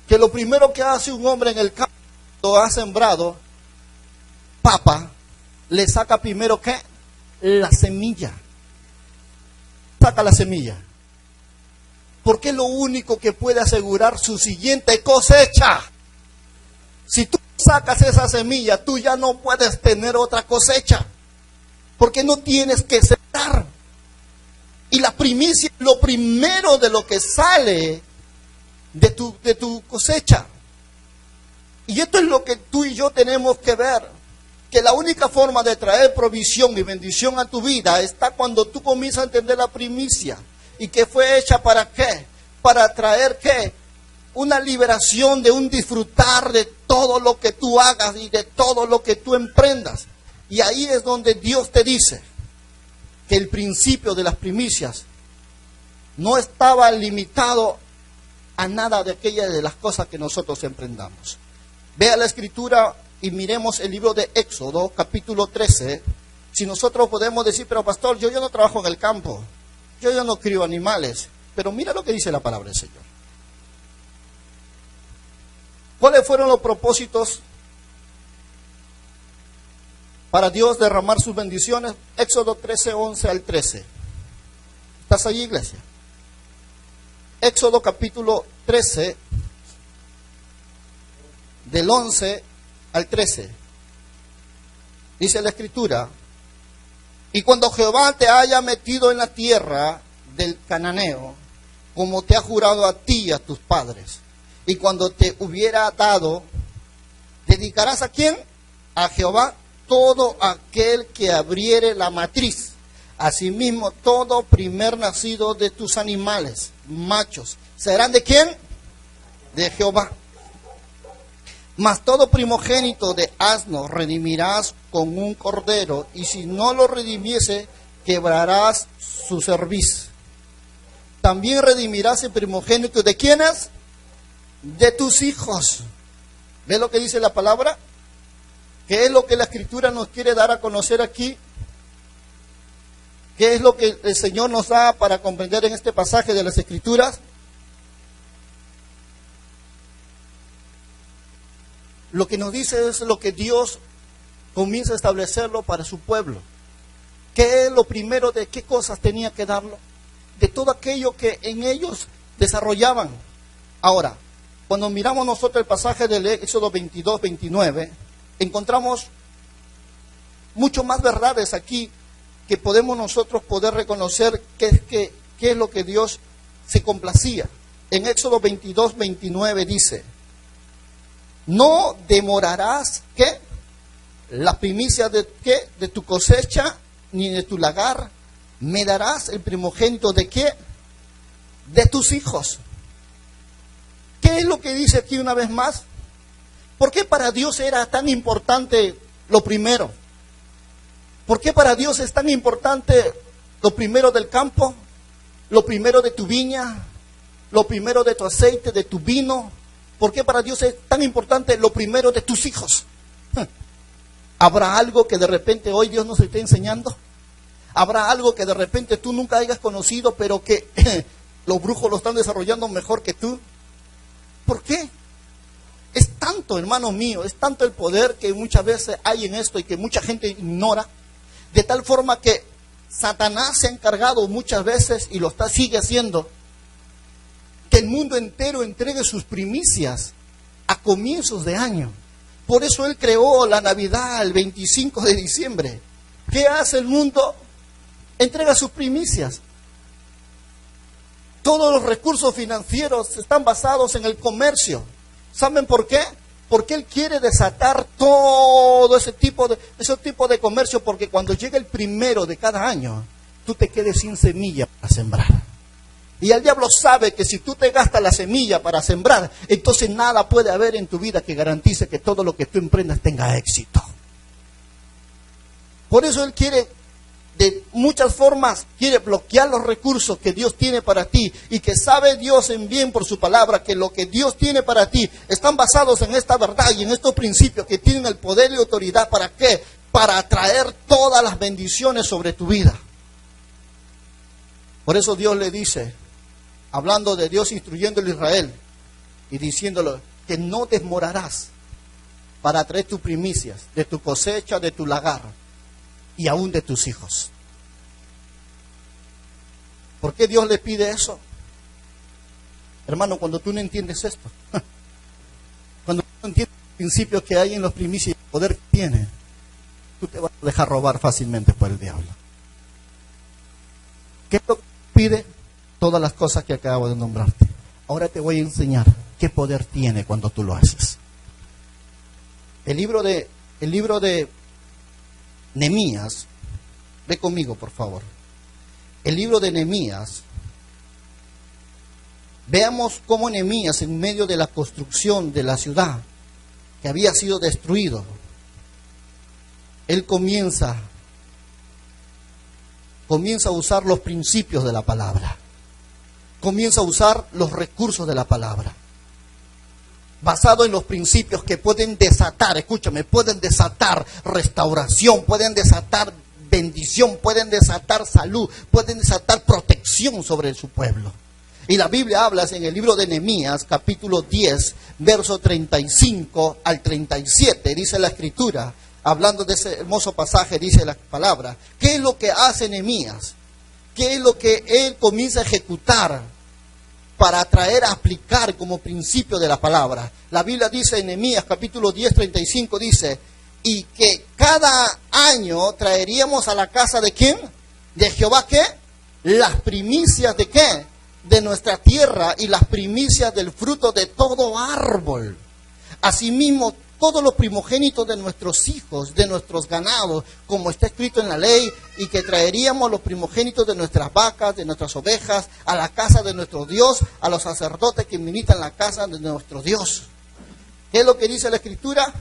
Que lo primero que hace un hombre en el campo, cuando ha sembrado papa, le saca primero ¿qué? La semilla. Saca la semilla. Porque es lo único que puede asegurar su siguiente cosecha. Si tú sacas esa semilla, tú ya no puedes tener otra cosecha. Porque no tienes que sembrar. Y la primicia es lo primero de lo que sale de tu cosecha. Y esto es lo que tú y yo tenemos que ver. Que la única forma de traer provisión y bendición a tu vida está cuando tú comienzas a entender la primicia. ¿Y que fue hecha para qué? Para traer ¿qué? Una liberación de un disfrutar de todo lo que tú hagas y de todo lo que tú emprendas. Y ahí es donde Dios te dice que el principio de las primicias no estaba limitado a nada de aquellas de las cosas que nosotros emprendamos. Vea la Escritura y miremos el libro de Éxodo, capítulo 13. Si nosotros podemos decir, pero pastor, yo no trabajo en el campo, yo no crío animales, pero mira lo que dice la palabra del Señor. ¿Cuáles fueron los propósitos para Dios derramar sus bendiciones? Éxodo 13, 11 al 13. ¿Estás allí, iglesia? Éxodo capítulo 13, del 11 al 13. Dice la Escritura: y cuando Jehová te haya metido en la tierra del cananeo, como te ha jurado a ti y a tus padres, y cuando te hubiera dado, dedicarás ¿a quién? A Jehová todo aquel que abriere la matriz, asimismo todo primer nacido de tus animales, machos, ¿serán de quién? De Jehová. Mas todo primogénito de asno redimirás con un cordero, y si no lo redimiese, quebrarás su cerviz. También redimirás el primogénito de ¿quiénes? De tus hijos. ¿Ves lo que dice la palabra? ¿Qué es lo que la Escritura nos quiere dar a conocer aquí? ¿Qué es lo que el Señor nos da para comprender en este pasaje de las Escrituras? Lo que nos dice es lo que Dios comienza a establecerlo para su pueblo. ¿Qué es lo primero? ¿De qué cosas tenía que darlo? De todo aquello que en ellos desarrollaban. Ahora, cuando miramos nosotros el pasaje del Éxodo 22, 29, encontramos mucho más verdades aquí que podemos nosotros poder reconocer qué es lo que Dios se complacía. En Éxodo 22, 29 dice: no demorarás, ¿qué? Las primicias de, ¿qué? De tu cosecha, ni de tu lagar, me darás el primogénito de ¿qué? De tus hijos. ¿Qué es lo que dice aquí una vez más? ¿Por qué para Dios era tan importante lo primero? ¿Por qué para Dios es tan importante lo primero del campo? Lo primero de tu viña, lo primero de tu aceite, de tu vino. ¿Por qué para Dios es tan importante lo primero de tus hijos? ¿Habrá algo que de repente hoy Dios nos esté enseñando? ¿Habrá algo que de repente tú nunca hayas conocido, pero que los brujos lo están desarrollando mejor que tú? ¿Por qué? Es tanto, hermano mío, es tanto el poder que muchas veces hay en esto y que mucha gente ignora, de tal forma que Satanás se ha encargado muchas veces, y lo sigue haciendo, que el mundo entero entregue sus primicias a comienzos de año. Por eso Él creó la Navidad el 25 de diciembre. ¿Qué hace el mundo? Entrega sus primicias. Todos los recursos financieros están basados en el comercio. ¿Saben por qué? Porque Él quiere desatar todo ese tipo de comercio, porque cuando llegue el primero de cada año, tú te quedes sin semilla para sembrar. Y el diablo sabe que si tú te gastas la semilla para sembrar, entonces nada puede haber en tu vida que garantice que todo lo que tú emprendas tenga éxito. Por eso Él quiere, de muchas formas, quiere bloquear los recursos que Dios tiene para ti, y que sabe Dios en bien por su palabra que lo que Dios tiene para ti están basados en esta verdad y en estos principios que tienen el poder y autoridad. ¿Para qué? Para atraer todas las bendiciones sobre tu vida. Por eso Dios le dice, hablando de Dios instruyéndole a Israel y diciéndole que no demorarás para traer tus primicias de tu cosecha, de tu lagar y aún de tus hijos. ¿Por qué Dios le pide eso? Hermano, cuando tú no entiendes esto, cuando tú no entiendes los principios que hay en los primicias y el poder que tiene, tú te vas a dejar robar fácilmente por el diablo. ¿Qué es lo que pide? Todas las cosas que acabo de nombrarte. Ahora te voy a enseñar qué poder tiene cuando tú lo haces. El libro de Nehemías, ve conmigo por favor. El libro de Nehemías, veamos cómo Nehemías, en medio de la construcción de la ciudad que había sido destruido, él comienza a usar los principios de la palabra. Comienza a usar los recursos de la palabra, basado en los principios que pueden desatar, escúchame, pueden desatar restauración, pueden desatar bendición, pueden desatar salud, pueden desatar protección sobre su pueblo. Y la Biblia habla en el libro de Nehemías, capítulo 10, verso 35 al 37, dice la Escritura, hablando de ese hermoso pasaje, dice la palabra, ¿qué es lo que hace Nehemías? ¿Qué es lo que él comienza a ejecutar para traer a aplicar como principio de la palabra? La Biblia dice en Nehemías capítulo 10, 35, dice, y que cada año traeríamos a la casa de ¿quién? De Jehová, ¿qué? Las primicias de ¿qué? De nuestra tierra y las primicias del fruto de todo árbol. Asimismo, todos los primogénitos de nuestros hijos, de nuestros ganados, como está escrito en la ley, y que traeríamos los primogénitos de nuestras vacas, de nuestras ovejas, a la casa de nuestro Dios, a los sacerdotes que militan la casa de nuestro Dios. ¿Qué es lo que dice la Escritura?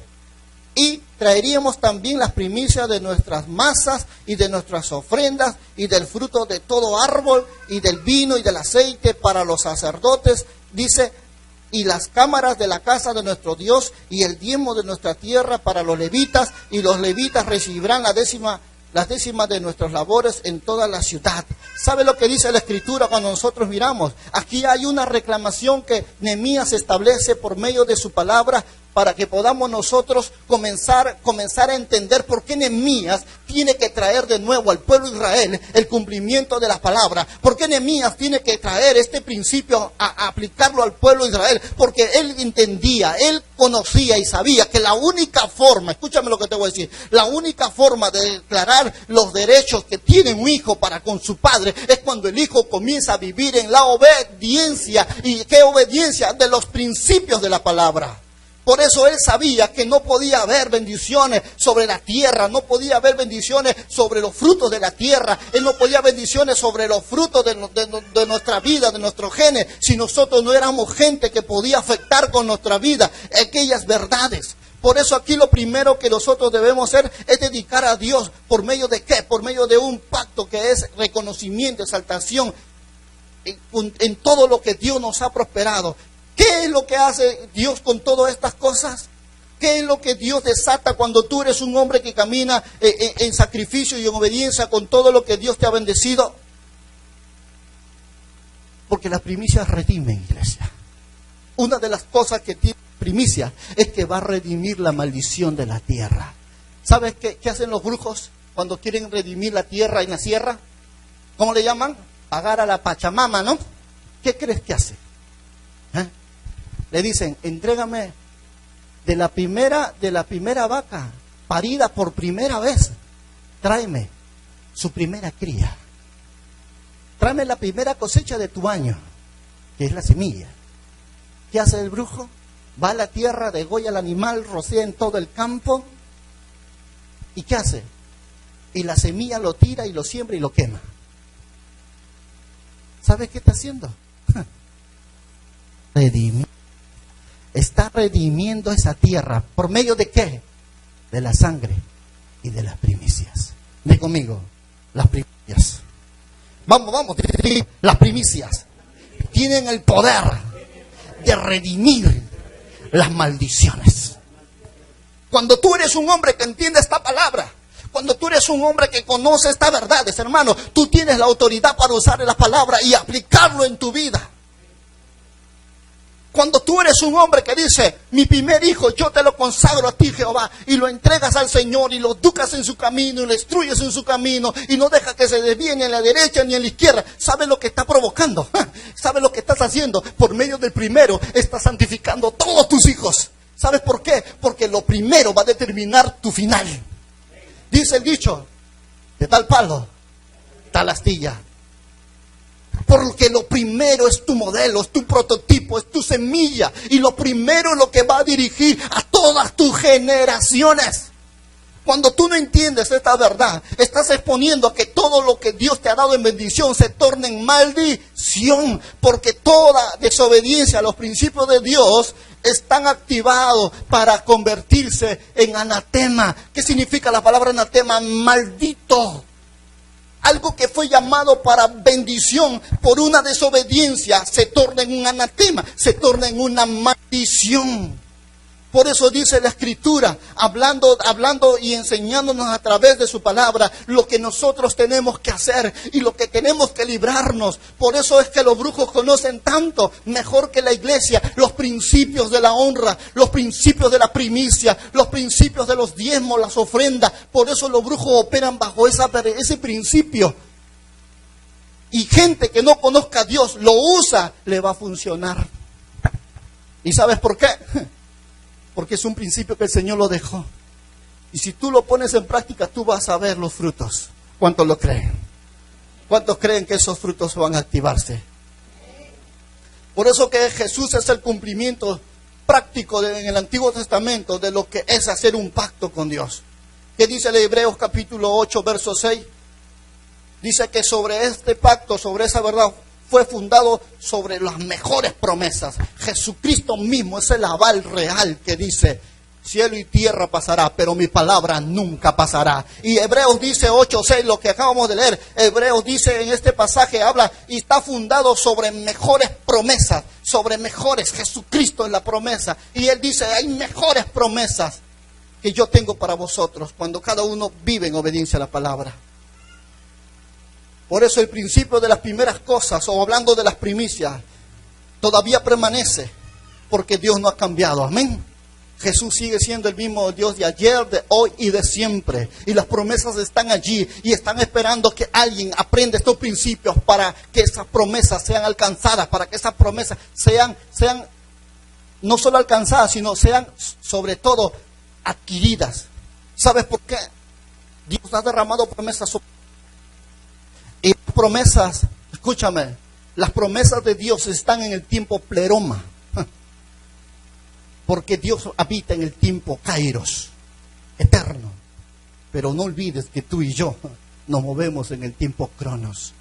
y traeríamos también las primicias de nuestras masas y de nuestras ofrendas y del fruto de todo árbol y del vino y del aceite para los sacerdotes, dice, y las cámaras de la casa de nuestro Dios y el diezmo de nuestra tierra para los levitas, y los levitas recibirán las décimas de nuestras labores en toda la ciudad. ¿Sabe lo que dice la Escritura cuando nosotros miramos? Aquí hay una reclamación que Nehemías establece por medio de su palabra para que podamos nosotros comenzar a entender por qué Nehemías tiene que traer de nuevo al pueblo de Israel el cumplimiento de la palabra. ¿Por qué Nehemías tiene que traer este principio a aplicarlo al pueblo de Israel? Porque él entendía, él conocía y sabía que la única forma, escúchame lo que te voy a decir, la única forma de declarar los derechos que tiene un hijo para con su padre es cuando el hijo comienza a vivir en la obediencia. ¿Y qué obediencia? De los principios de la palabra. Por eso él sabía que no podía haber bendiciones sobre la tierra, no podía haber bendiciones sobre los frutos de la tierra, él no podía haber bendiciones sobre los frutos de nuestra vida, de nuestros genes, si nosotros no éramos gente que podía afectar con nuestra vida aquellas verdades. Por eso aquí lo primero que nosotros debemos hacer es dedicar a Dios. ¿Por medio de qué? Por medio de un pacto que es reconocimiento, exaltación en todo lo que Dios nos ha prosperado. ¿Qué es lo que hace Dios con todas estas cosas? ¿Qué es lo que Dios desata cuando tú eres un hombre que camina en sacrificio y en obediencia con todo lo que Dios te ha bendecido? Porque las primicias redimen, iglesia. Una de las cosas que tiene primicia es que va a redimir la maldición de la tierra. ¿Sabes qué hacen los brujos cuando quieren redimir la tierra en la sierra? ¿Cómo le llaman? Pagar a la Pachamama, ¿no? ¿Qué crees que hace? Le dicen, entrégame de la primera vaca parida por primera vez, tráeme su primera cría. Tráeme la primera cosecha de tu año, que es la semilla. ¿Qué hace el brujo? Va a la tierra, degolla al animal, rocea en todo el campo. ¿Y qué hace? Y la semilla lo tira y lo siembra y lo quema. ¿Sabes qué está haciendo? Redimir. Está redimiendo esa tierra. ¿Por medio de qué? De la sangre y de las primicias. Ven conmigo, las primicias. Vamos, las primicias tienen el poder de redimir las maldiciones. Cuando tú eres un hombre que entiende esta palabra, cuando tú eres un hombre que conoce estas verdades, hermano, tú tienes la autoridad para usar la palabra y aplicarlo en tu vida. Cuando tú eres un hombre que dice, mi primer hijo yo te lo consagro a ti, Jehová, y lo entregas al Señor y lo educas en su camino y lo instruyes en su camino y no deja que se desvíe ni en la derecha ni en la izquierda, ¿sabes lo que está provocando? ¿Sabes lo que estás haciendo? Por medio del primero estás santificando a todos tus hijos. ¿Sabes por qué? Porque lo primero va a determinar tu final. Dice el dicho, de tal palo, tal astilla. Porque lo primero es tu modelo, es tu prototipo, es tu semilla. Y lo primero es lo que va a dirigir a todas tus generaciones. Cuando tú no entiendes esta verdad, estás exponiendo a que todo lo que Dios te ha dado en bendición se torne en maldición. Porque toda desobediencia a los principios de Dios están activados para convertirse en anatema. ¿Qué significa la palabra anatema? Maldito. Algo que fue llamado para bendición por una desobediencia se torna en un anatema, se torna en una maldición. Por eso dice la Escritura, hablando y enseñándonos a través de su palabra lo que nosotros tenemos que hacer y lo que tenemos que librarnos. Por eso es que los brujos conocen tanto, mejor que la iglesia, los principios de la honra, los principios de la primicia, los principios de los diezmos, las ofrendas. Por eso los brujos operan bajo ese principio. Y gente que no conozca a Dios lo usa, le va a funcionar. ¿Y sabes por qué? Porque es un principio que el Señor lo dejó. Y si tú lo pones en práctica, tú vas a ver los frutos. ¿Cuántos lo creen? ¿Cuántos creen que esos frutos van a activarse? Por eso que Jesús es el cumplimiento práctico en el Antiguo Testamento de lo que es hacer un pacto con Dios. ¿Qué dice el Hebreos capítulo 8, verso 6? Dice que sobre este pacto, sobre esa verdad, fue fundado sobre las mejores promesas. Jesucristo mismo es el aval real que dice cielo y tierra pasará, pero mi palabra nunca pasará. Y Hebreos dice 8:6, lo que acabamos de leer. Hebreos dice en este pasaje, habla y está fundado sobre mejores promesas, sobre mejores. Jesucristo es la promesa. Y él dice, hay mejores promesas que yo tengo para vosotros cuando cada uno vive en obediencia a la palabra. Por eso el principio de las primeras cosas, o hablando de las primicias, todavía permanece, porque Dios no ha cambiado. Amén. Jesús sigue siendo el mismo Dios de ayer, de hoy y de siempre. Y las promesas están allí y están esperando que alguien aprenda estos principios para que esas promesas sean alcanzadas, para que esas promesas sean no solo alcanzadas, sino sean sobre todo adquiridas. ¿Sabes por qué? Dios ha derramado promesas y las promesas, escúchame, las promesas de Dios están en el tiempo pleroma. Porque Dios habita en el tiempo kairos, eterno. Pero no olvides que tú y yo nos movemos en el tiempo cronos.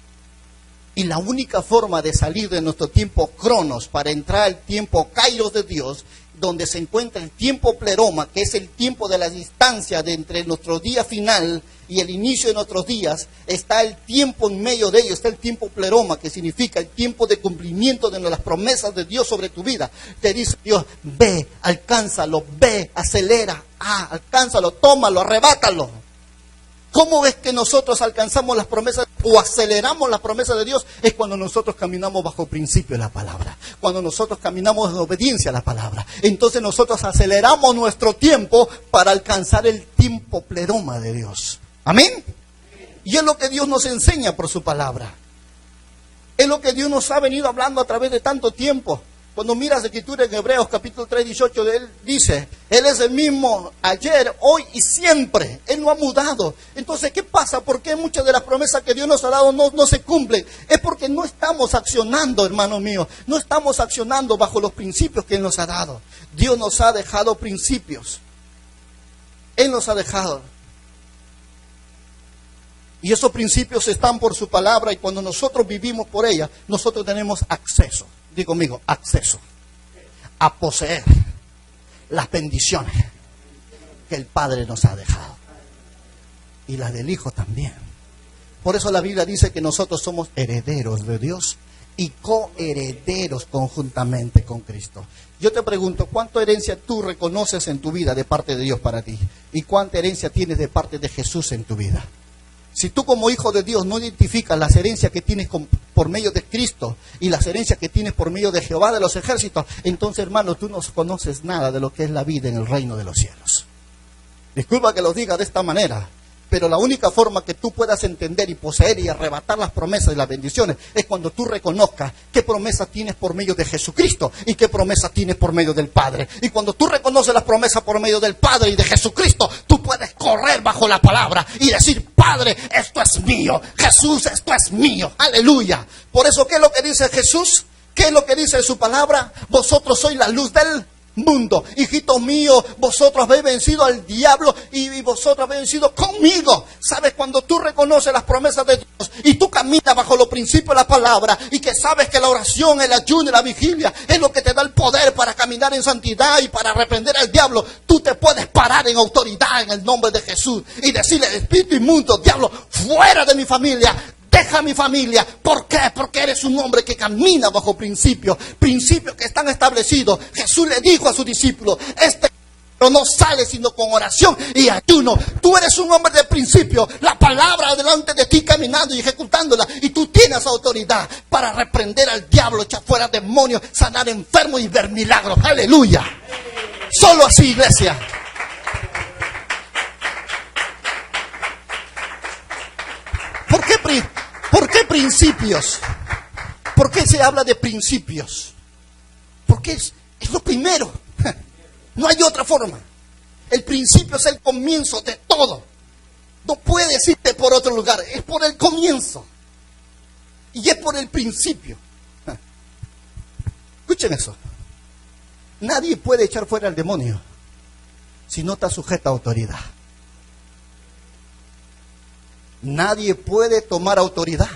Y la única forma de salir de nuestro tiempo cronos para entrar al tiempo kairos de Dios, donde se encuentra el tiempo pleroma, que es el tiempo de la distancia de entre nuestro día final y el inicio de nuestros días, está el tiempo en medio de ellos, está el tiempo pleroma, que significa el tiempo de cumplimiento de las promesas de Dios sobre tu vida. Te dice Dios, ve, alcánzalo, ve, acelera, alcánzalo, tómalo, arrebátalo. ¿Cómo es que nosotros alcanzamos las promesas o aceleramos las promesas de Dios? Es cuando nosotros caminamos bajo principio de la palabra. Cuando nosotros caminamos en obediencia a la palabra. Entonces nosotros aceleramos nuestro tiempo para alcanzar el tiempo pleroma de Dios. Amén. Y es lo que Dios nos enseña por su palabra. Es lo que Dios nos ha venido hablando a través de tanto tiempo. Cuando miras la escritura en Hebreos capítulo 3, 18, Él dice, Él es el mismo ayer, hoy y siempre. Él no ha mudado. Entonces, ¿qué pasa? ¿Por qué muchas de las promesas que Dios nos ha dado no se cumplen? Es porque no estamos accionando, hermano mío. No estamos accionando bajo los principios que Él nos ha dado. Dios nos ha dejado principios. Él nos ha dejado. Y esos principios están por su palabra y cuando nosotros vivimos por ella, nosotros tenemos acceso. Digo conmigo, acceso a poseer las bendiciones que el Padre nos ha dejado. Y las del Hijo también. Por eso la Biblia dice que nosotros somos herederos de Dios y coherederos conjuntamente con Cristo. Yo te pregunto, ¿cuánta herencia tú reconoces en tu vida de parte de Dios para ti? ¿Y cuánta herencia tienes de parte de Jesús en tu vida? Si tú como hijo de Dios no identificas las herencias que tienes por medio de Cristo y las herencias que tienes por medio de Jehová de los ejércitos, entonces hermano, tú no conoces nada de lo que es la vida en el reino de los cielos. Disculpa que lo diga de esta manera, pero la única forma que tú puedas entender y poseer y arrebatar las promesas y las bendiciones es cuando tú reconozcas qué promesa tienes por medio de Jesucristo y qué promesa tienes por medio del Padre. Y cuando tú reconoces las promesas por medio del Padre y de Jesucristo, tú puedes correr bajo la palabra y decir, Padre, esto es mío. Jesús, esto es mío. Aleluya. Por eso, ¿qué es lo que dice Jesús? ¿Qué es lo que dice su palabra? Vosotros sois la luz del mundo. Hijitos míos, vosotros habéis vencido al diablo y vosotros habéis vencido conmigo. ¿Sabes? Cuando tú reconoces las promesas de Dios y tú caminas bajo los principios de la palabra y que sabes que la oración, el ayuno y la vigilia es lo que te da el poder para caminar en santidad y para reprender al diablo, tú te puedes parar en autoridad en el nombre de Jesús y decirle, espíritu inmundo, diablo, fuera de mi familia. Deja mi familia. ¿Por qué? Porque eres un hombre que camina bajo principios que están establecidos. Jesús le dijo a sus discípulos, no sale sino con oración y ayuno. Tú eres un hombre de principio. La palabra delante de ti caminando y ejecutándola. Y tú tienes autoridad para reprender al diablo, echar fuera demonios, sanar enfermos y ver milagros. Aleluya. Solo así, iglesia. ¿Por qué principios? ¿Por qué se habla de principios? Porque es lo primero. No hay otra forma. El principio es el comienzo de todo. No puedes irte por otro lugar. Es por el comienzo. Y es por el principio. Escuchen eso. Nadie puede echar fuera al demonio si no está sujeta a autoridad. Nadie puede tomar autoridad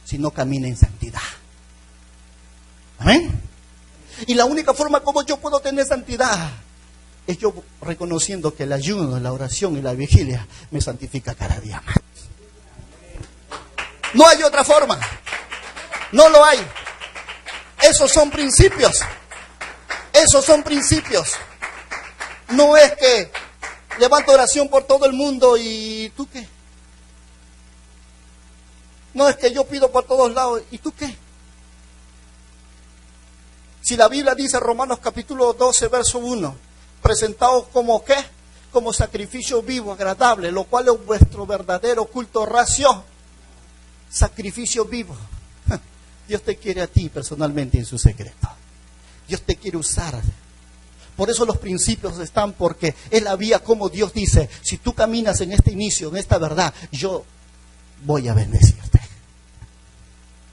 si no camina en santidad. Amén. Y la única forma como yo puedo tener santidad es yo reconociendo que el ayuno, la oración y la vigilia me santifica cada día más. No hay otra forma. No lo hay. Esos son principios. Esos son principios. No es que levanto oración por todo el mundo y ¿tú qué? No es que yo pido por todos lados y ¿tú qué? Si la Biblia dice, Romanos capítulo 12, verso 1, presentaos como ¿qué? Como sacrificio vivo, agradable, lo cual es vuestro verdadero culto racio. Sacrificio vivo. Dios te quiere a ti personalmente en su secreto. Dios te quiere usar. Por eso los principios están, porque es la vía como Dios dice, si tú caminas en este inicio, en esta verdad, yo voy a bendecirte.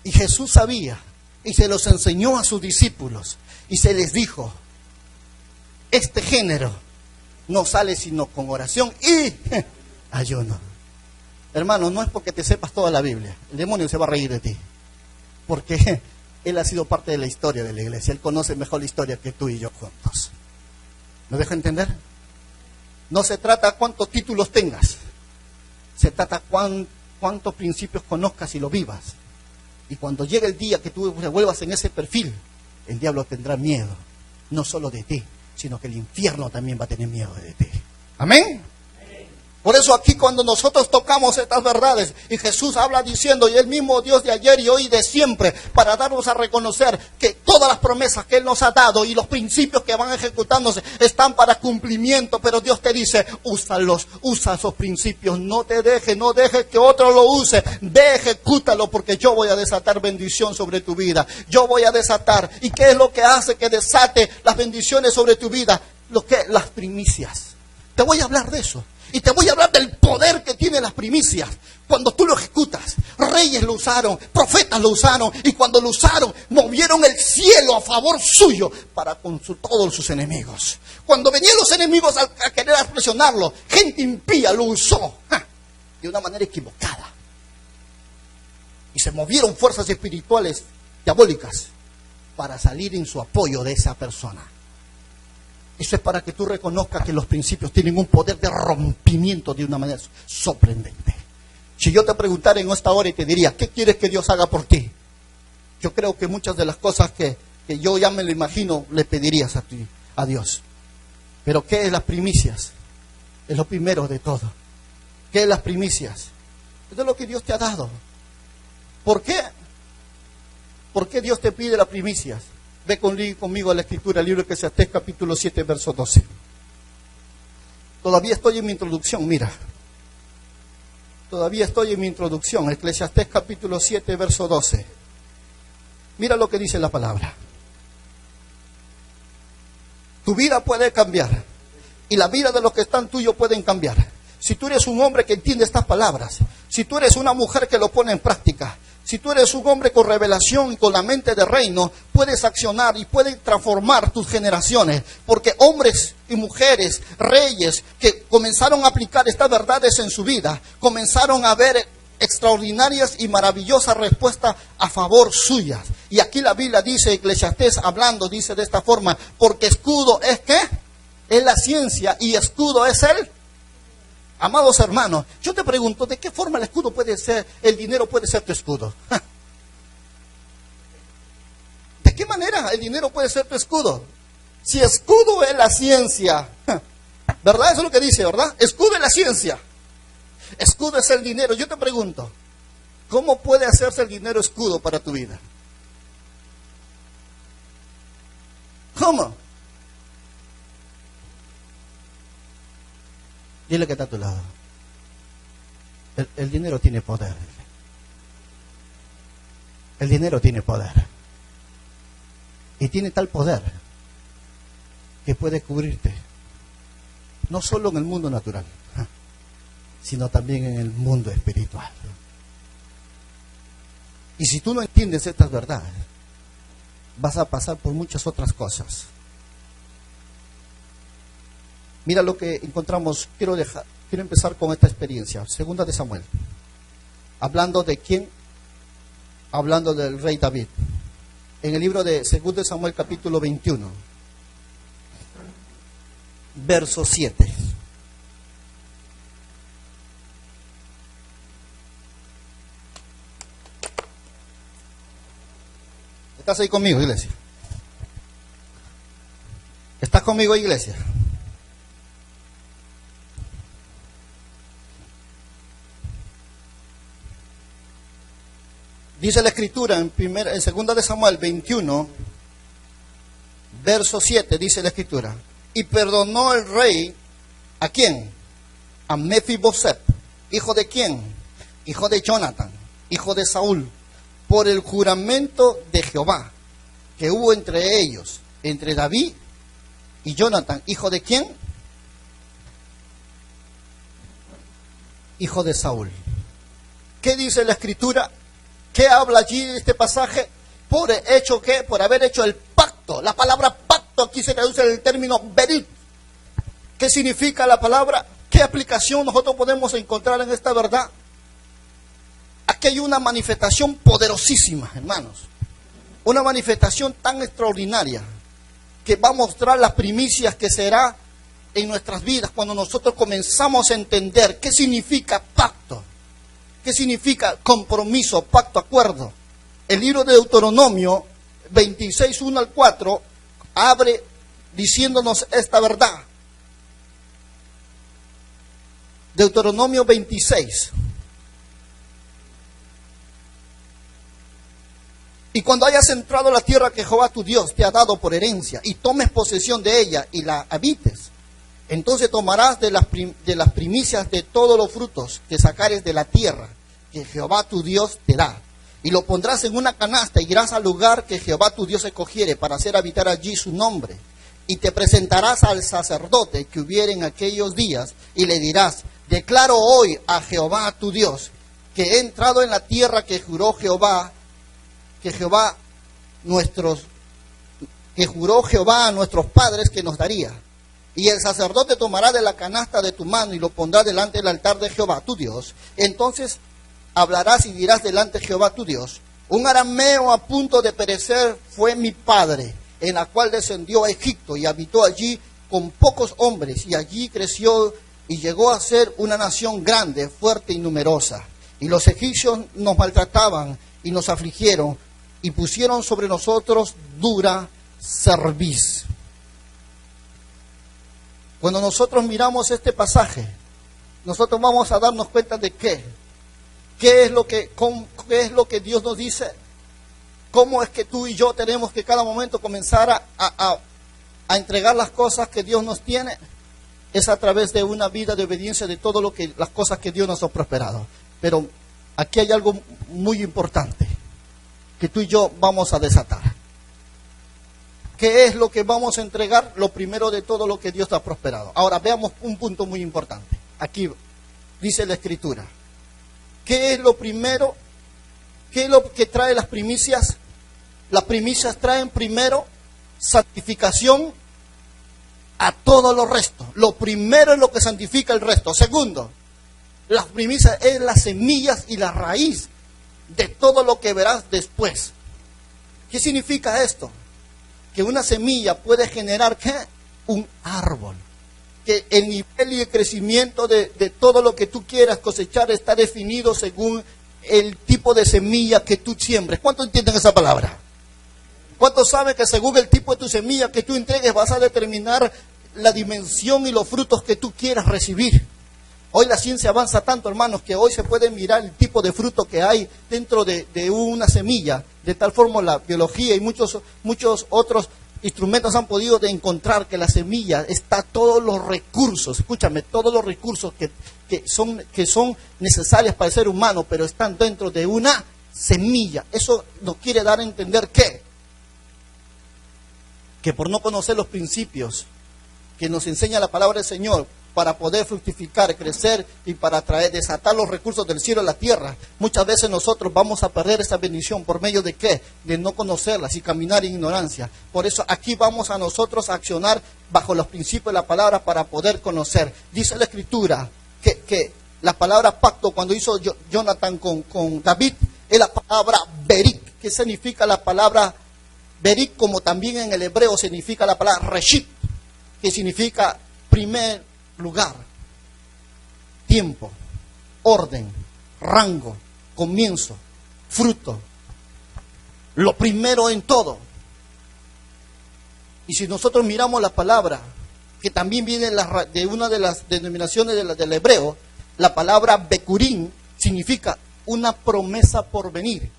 Y Jesús sabía, y se los enseñó a sus discípulos, y se les dijo, este género no sale sino con oración y ayuno. Hermano, no es porque te sepas toda la Biblia, el demonio se va a reír de ti, porque él ha sido parte de la historia de la iglesia, él conoce mejor la historia que tú y yo juntos. ¿Me deja entender? No se trata cuántos títulos tengas, se trata cuántos principios conozcas y lo vivas. Y cuando llegue el día que tú vuelvas en ese perfil, el diablo tendrá miedo, no solo de ti, sino que el infierno también va a tener miedo de ti. Amén. Por eso aquí cuando nosotros tocamos estas verdades y Jesús habla diciendo, y el mismo Dios de ayer y hoy y de siempre, para darnos a reconocer que todas las promesas que Él nos ha dado y los principios que van ejecutándose están para cumplimiento, pero Dios te dice, úsalos, usa esos principios, no dejes que otro lo use, ve, ejecútalo, porque yo voy a desatar bendición sobre tu vida, yo voy a desatar. ¿Y qué es lo que hace que desate las bendiciones sobre tu vida? Las primicias. Te voy a hablar de eso. Y te voy a hablar del poder que tienen las primicias. Cuando tú lo ejecutas, reyes lo usaron, profetas lo usaron, y cuando lo usaron, movieron el cielo a favor suyo para con todos sus enemigos. Cuando venían los enemigos a querer presionarlo, gente impía lo usó de una manera equivocada. Y se movieron fuerzas espirituales diabólicas para salir en su apoyo de esa persona. Eso es para que tú reconozcas que los principios tienen un poder de rompimiento de una manera sorprendente. Si yo te preguntara en esta hora y te diría, ¿qué quieres que Dios haga por ti? Yo creo que muchas de las cosas que yo ya me lo imagino, le pedirías a Dios. Pero ¿qué es las primicias? Es lo primero de todo. ¿Qué es las primicias? Es de lo que Dios te ha dado. ¿Por qué? ¿Por qué Dios te pide las primicias? Ve conmigo a la escritura, el libro de Eclesiastés capítulo 7, verso 12. Todavía estoy en mi introducción, mira. Todavía estoy en mi introducción, Eclesiastés capítulo 7, verso 12. Mira lo que dice la palabra. Tu vida puede cambiar y la vida de los que están tuyos pueden cambiar. Si tú eres un hombre que entiende estas palabras, si tú eres una mujer que lo pone en práctica, si tú eres un hombre con revelación y con la mente de reino, puedes accionar y puedes transformar tus generaciones. Porque hombres y mujeres, reyes, que comenzaron a aplicar estas verdades en su vida, comenzaron a ver extraordinarias y maravillosas respuestas a favor suyas. Y aquí la Biblia dice, Eclesiastés hablando, dice de esta forma, porque escudo es ¿qué? Es la ciencia y escudo es el... Amados hermanos, yo te pregunto, ¿de qué forma el escudo puede ser, el dinero puede ser tu escudo? ¿De qué manera el dinero puede ser tu escudo? Si escudo es la ciencia, ¿verdad? Eso es lo que dice, ¿verdad? Escudo es la ciencia, escudo es el dinero. Yo te pregunto, ¿cómo puede hacerse el dinero escudo para tu vida? ¿Cómo? Dile que está a tu lado. El dinero tiene poder. El dinero tiene poder. Y tiene tal poder que puede cubrirte. No solo en el mundo natural, sino también en el mundo espiritual. Y si tú no entiendes estas verdades, vas a pasar por muchas otras cosas. Mira lo que encontramos, quiero empezar con esta experiencia. Segunda de Samuel. ¿Hablando de quién? Hablando del rey David. En el libro de Segunda de Samuel capítulo 21. verso 7. ¿Estás ahí conmigo, iglesia? ¿Estás conmigo, iglesia? Dice la escritura en 2 de Samuel 21, verso 7, dice la escritura. Y perdonó el rey, ¿a quién? A Mefiboset. ¿Hijo de quién? Hijo de Jonathan, hijo de Saúl, por el juramento de Jehová que hubo entre ellos, entre David y Jonathan. ¿Hijo de quién? Hijo de Saúl. ¿Qué dice la escritura? ¿Qué habla allí en este pasaje? Por hecho que, por haber hecho el pacto. La palabra pacto aquí se traduce en el término berit. ¿Qué significa la palabra? ¿Qué aplicación nosotros podemos encontrar en esta verdad? Aquí hay una manifestación poderosísima, hermanos. Una manifestación tan extraordinaria que va a mostrar las primicias que será en nuestras vidas cuando nosotros comenzamos a entender qué significa pacto. ¿Qué significa compromiso, pacto, acuerdo? El libro de Deuteronomio 26, 1 al 4 abre diciéndonos esta verdad. Deuteronomio 26. Y cuando hayas entrado a la tierra que Jehová tu Dios te ha dado por herencia, y tomes posesión de ella y la habites, entonces tomarás de las primicias de todos los frutos que sacares de la tierra que Jehová tu Dios te da, y lo pondrás en una canasta, y irás al lugar que Jehová tu Dios escogiere para hacer habitar allí su nombre, y te presentarás al sacerdote que hubiere en aquellos días, y le dirás: declaro hoy a Jehová tu Dios que he entrado en la tierra que juró Jehová a nuestros padres que nos daría. Y el sacerdote tomará de la canasta de tu mano y lo pondrá delante del altar de Jehová tu Dios. Entonces hablarás y dirás delante de Jehová tu Dios: un arameo a punto de perecer fue mi padre, en la cual descendió a Egipto y habitó allí con pocos hombres, y allí creció y llegó a ser una nación grande, fuerte y numerosa. Y los egipcios nos maltrataban y nos afligieron y pusieron sobre nosotros dura cerviz. Cuando nosotros miramos este pasaje, nosotros vamos a darnos cuenta de qué es lo que Dios nos dice, cómo es que tú y yo tenemos que cada momento comenzar a entregar las cosas que Dios nos tiene. Es a través de una vida de obediencia de las cosas que Dios nos ha prosperado. Pero aquí hay algo muy importante que tú y yo vamos a desatar. ¿Qué es lo que vamos a entregar? Lo primero de todo, lo que Dios te ha prosperado. Ahora veamos un punto muy importante. Aquí dice la escritura. ¿Qué es lo primero? ¿Qué es lo que trae las primicias? Las primicias traen primero santificación a todo lo resto. Lo primero es lo que santifica el resto. Segundo, las primicias es las semillas y la raíz de todo lo que verás después. ¿Qué significa esto? Que una semilla puede generar ¿qué? Un árbol. Que el nivel y el crecimiento de todo lo que tú quieras cosechar está definido según el tipo de semilla que tú siembres. ¿Cuántos entienden esa palabra? ¿Cuántos saben que según el tipo de tu semilla que tú entregues vas a determinar la dimensión y los frutos que tú quieras recibir? Hoy la ciencia avanza tanto, hermanos, que hoy se puede mirar el tipo de fruto que hay dentro de una semilla. De tal forma la biología y muchos otros instrumentos han podido encontrar que la semilla está todos los recursos, escúchame, todos los recursos que son necesarios para el ser humano, pero están dentro de una semilla. Eso nos quiere dar a entender que por no conocer los principios que nos enseña la palabra del Señor, para poder fructificar, crecer y para desatar los recursos del cielo a la tierra, muchas veces nosotros vamos a perder esa bendición. ¿Por medio de qué? De no conocerlas y caminar en ignorancia. Por eso aquí vamos a nosotros a accionar bajo los principios de la palabra para poder conocer. Dice la escritura que la palabra pacto, cuando hizo Jonathan con David, es la palabra berit. ¿Qué significa la palabra berit? Como también en el hebreo significa la palabra reshit, que significa Primer lugar, tiempo, orden, rango, comienzo, fruto. Lo primero en todo. Y si nosotros miramos la palabra, que también viene de una de las denominaciones del hebreo, la palabra Bekurim significa una promesa por venir.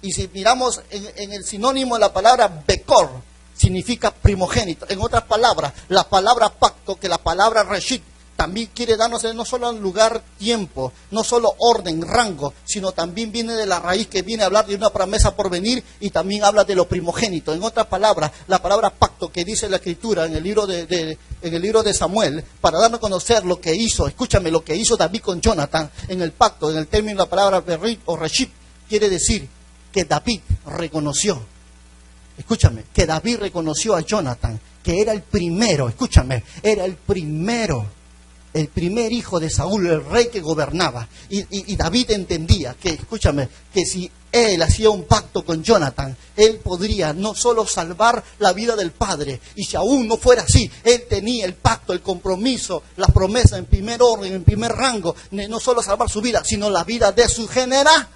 Y si miramos en el sinónimo de la palabra Bekor, significa primogénito. En otras palabras, la palabra pacto, que la palabra Reshit, también quiere darnos no solo lugar, tiempo, no solo orden, rango, sino también viene de la raíz que viene a hablar de una promesa por venir y también habla de lo primogénito. En otras palabras, la palabra pacto que dice la Escritura en el libro de Samuel, para darnos a conocer lo que hizo, escúchame, lo que hizo David con Jonathan en el pacto, en el término de la palabra Berit o Reshit, quiere decir que David reconoció, escúchame, que David reconoció a Jonathan, que era el primero, escúchame, era el primer hijo de Saúl, el rey que gobernaba. Y David entendía que, escúchame, que si él hacía un pacto con Jonathan, él podría no solo salvar la vida del padre, y si aún no fuera así, él tenía el pacto, el compromiso, la promesa en primer orden, en primer rango, de no solo salvar su vida, sino la vida de su generación.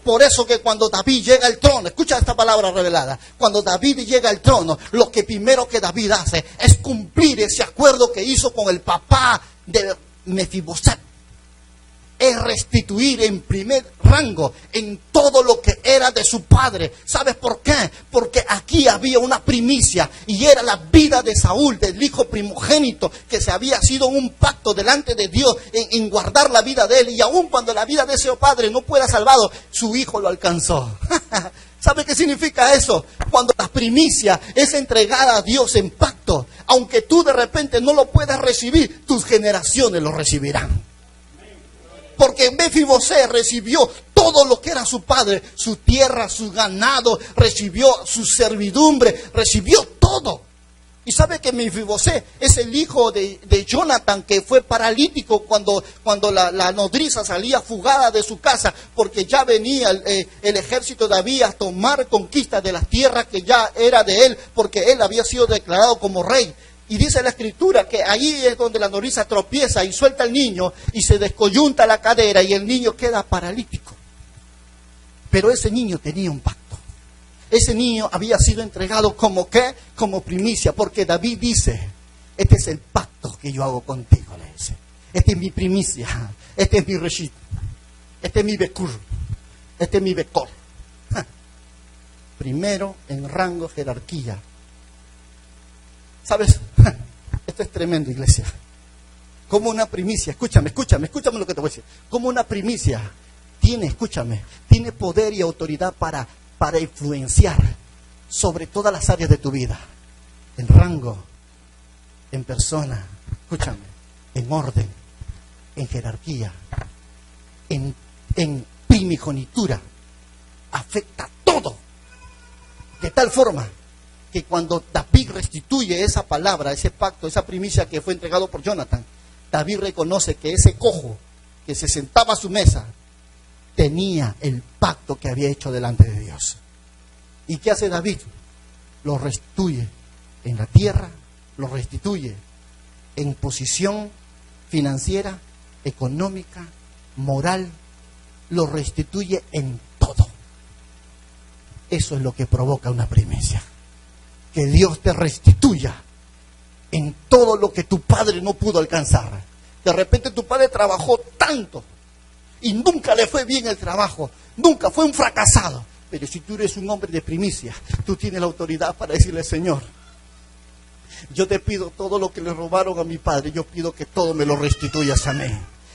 Por eso que cuando David llega al trono, escucha esta palabra revelada, cuando David llega al trono, lo que primero que David hace es cumplir ese acuerdo que hizo con el papá de Mefiboset. Es restituir en primer rango en todo lo que era de su padre. ¿Sabes por qué? Porque aquí había una primicia y era la vida de Saúl, del hijo primogénito, que se había sido un pacto delante de Dios en guardar la vida de él. Y aun cuando la vida de ese padre no fuera salvado, su hijo lo alcanzó. ¿Sabe qué significa eso? Cuando la primicia es entregada a Dios en pacto, aunque tú de repente no lo puedas recibir, tus generaciones lo recibirán. Porque Mefiboset recibió todo lo que era su padre, su tierra, su ganado, recibió su servidumbre, recibió todo. Y sabe que Mefiboset es el hijo de Jonathan, que fue paralítico cuando la nodriza salía fugada de su casa, porque ya venía el ejército de David a tomar conquista de las tierras que ya era de él, porque él había sido declarado como rey. Y dice la Escritura que ahí es donde la nodriza tropieza y suelta al niño y se descoyunta la cadera y el niño queda paralítico. Pero ese niño tenía un pacto. Ese niño había sido entregado como ¿qué? Como primicia, porque David dice, este es el pacto que yo hago contigo, le dice. Esta es mi primicia, este es mi reshit, este es mi bekur, este es mi bekor. Primero en rango, jerarquía. ¿Sabes? Esto es tremendo, iglesia. Como una primicia, escúchame lo que te voy a decir. Como una primicia tiene poder y autoridad para influenciar sobre todas las áreas de tu vida. En rango, en persona, en orden, en jerarquía, en primogenitura. Afecta todo. De tal forma que cuando David restituye esa palabra, ese pacto, esa primicia que fue entregado por Jonathan, David reconoce que ese cojo que se sentaba a su mesa tenía el pacto que había hecho delante de Dios. ¿Y qué hace David? Lo restituye en la tierra, lo restituye en posición financiera, económica, moral, lo restituye en todo. Eso es lo que provoca una primicia. Que Dios te restituya en todo lo que tu padre no pudo alcanzar. De repente tu padre trabajó tanto y nunca le fue bien el trabajo, nunca fue un fracasado. Pero si tú eres un hombre de primicia, tú tienes la autoridad para decirle, Señor, yo te pido todo lo que le robaron a mi padre, yo pido que todo me lo restituyas a mí.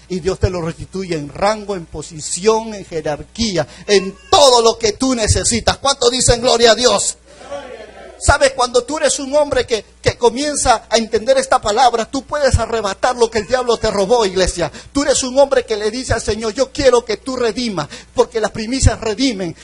Y Dios te lo restituye en rango, en posición, en jerarquía, en todo lo que tú necesitas. ¿Cuántos dicen gloria a Dios? ¿Sabes? Cuando tú eres un hombre que comienza a entender esta palabra, tú puedes arrebatar lo que el diablo te robó, iglesia. Tú eres un hombre que le dice al Señor, yo quiero que tú redimas, porque las primicias redimen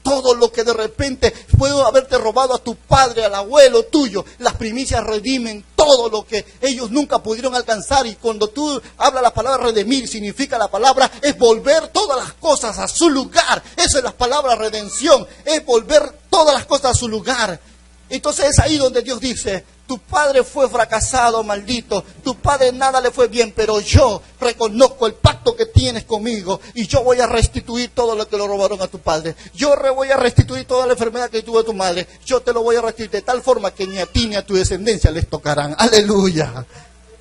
todo lo que de repente pudo haberte robado a tu padre, al abuelo tuyo. Las primicias redimen todo lo que ellos nunca pudieron alcanzar. Y cuando tú hablas la palabra redimir, significa la palabra es volver todas las cosas a su lugar. Esa es la palabra redención, es volver todas las cosas a su lugar. Entonces es ahí donde Dios dice, Tu padre fue fracasado, maldito. Tu padre nada le fue bien, pero yo reconozco el pacto que tienes conmigo y yo voy a restituir todo lo que le robaron a tu padre. Yo voy a restituir toda la enfermedad que tuvo tu madre. Yo te lo voy a restituir de tal forma que ni a ti ni a tu descendencia les tocarán. Aleluya.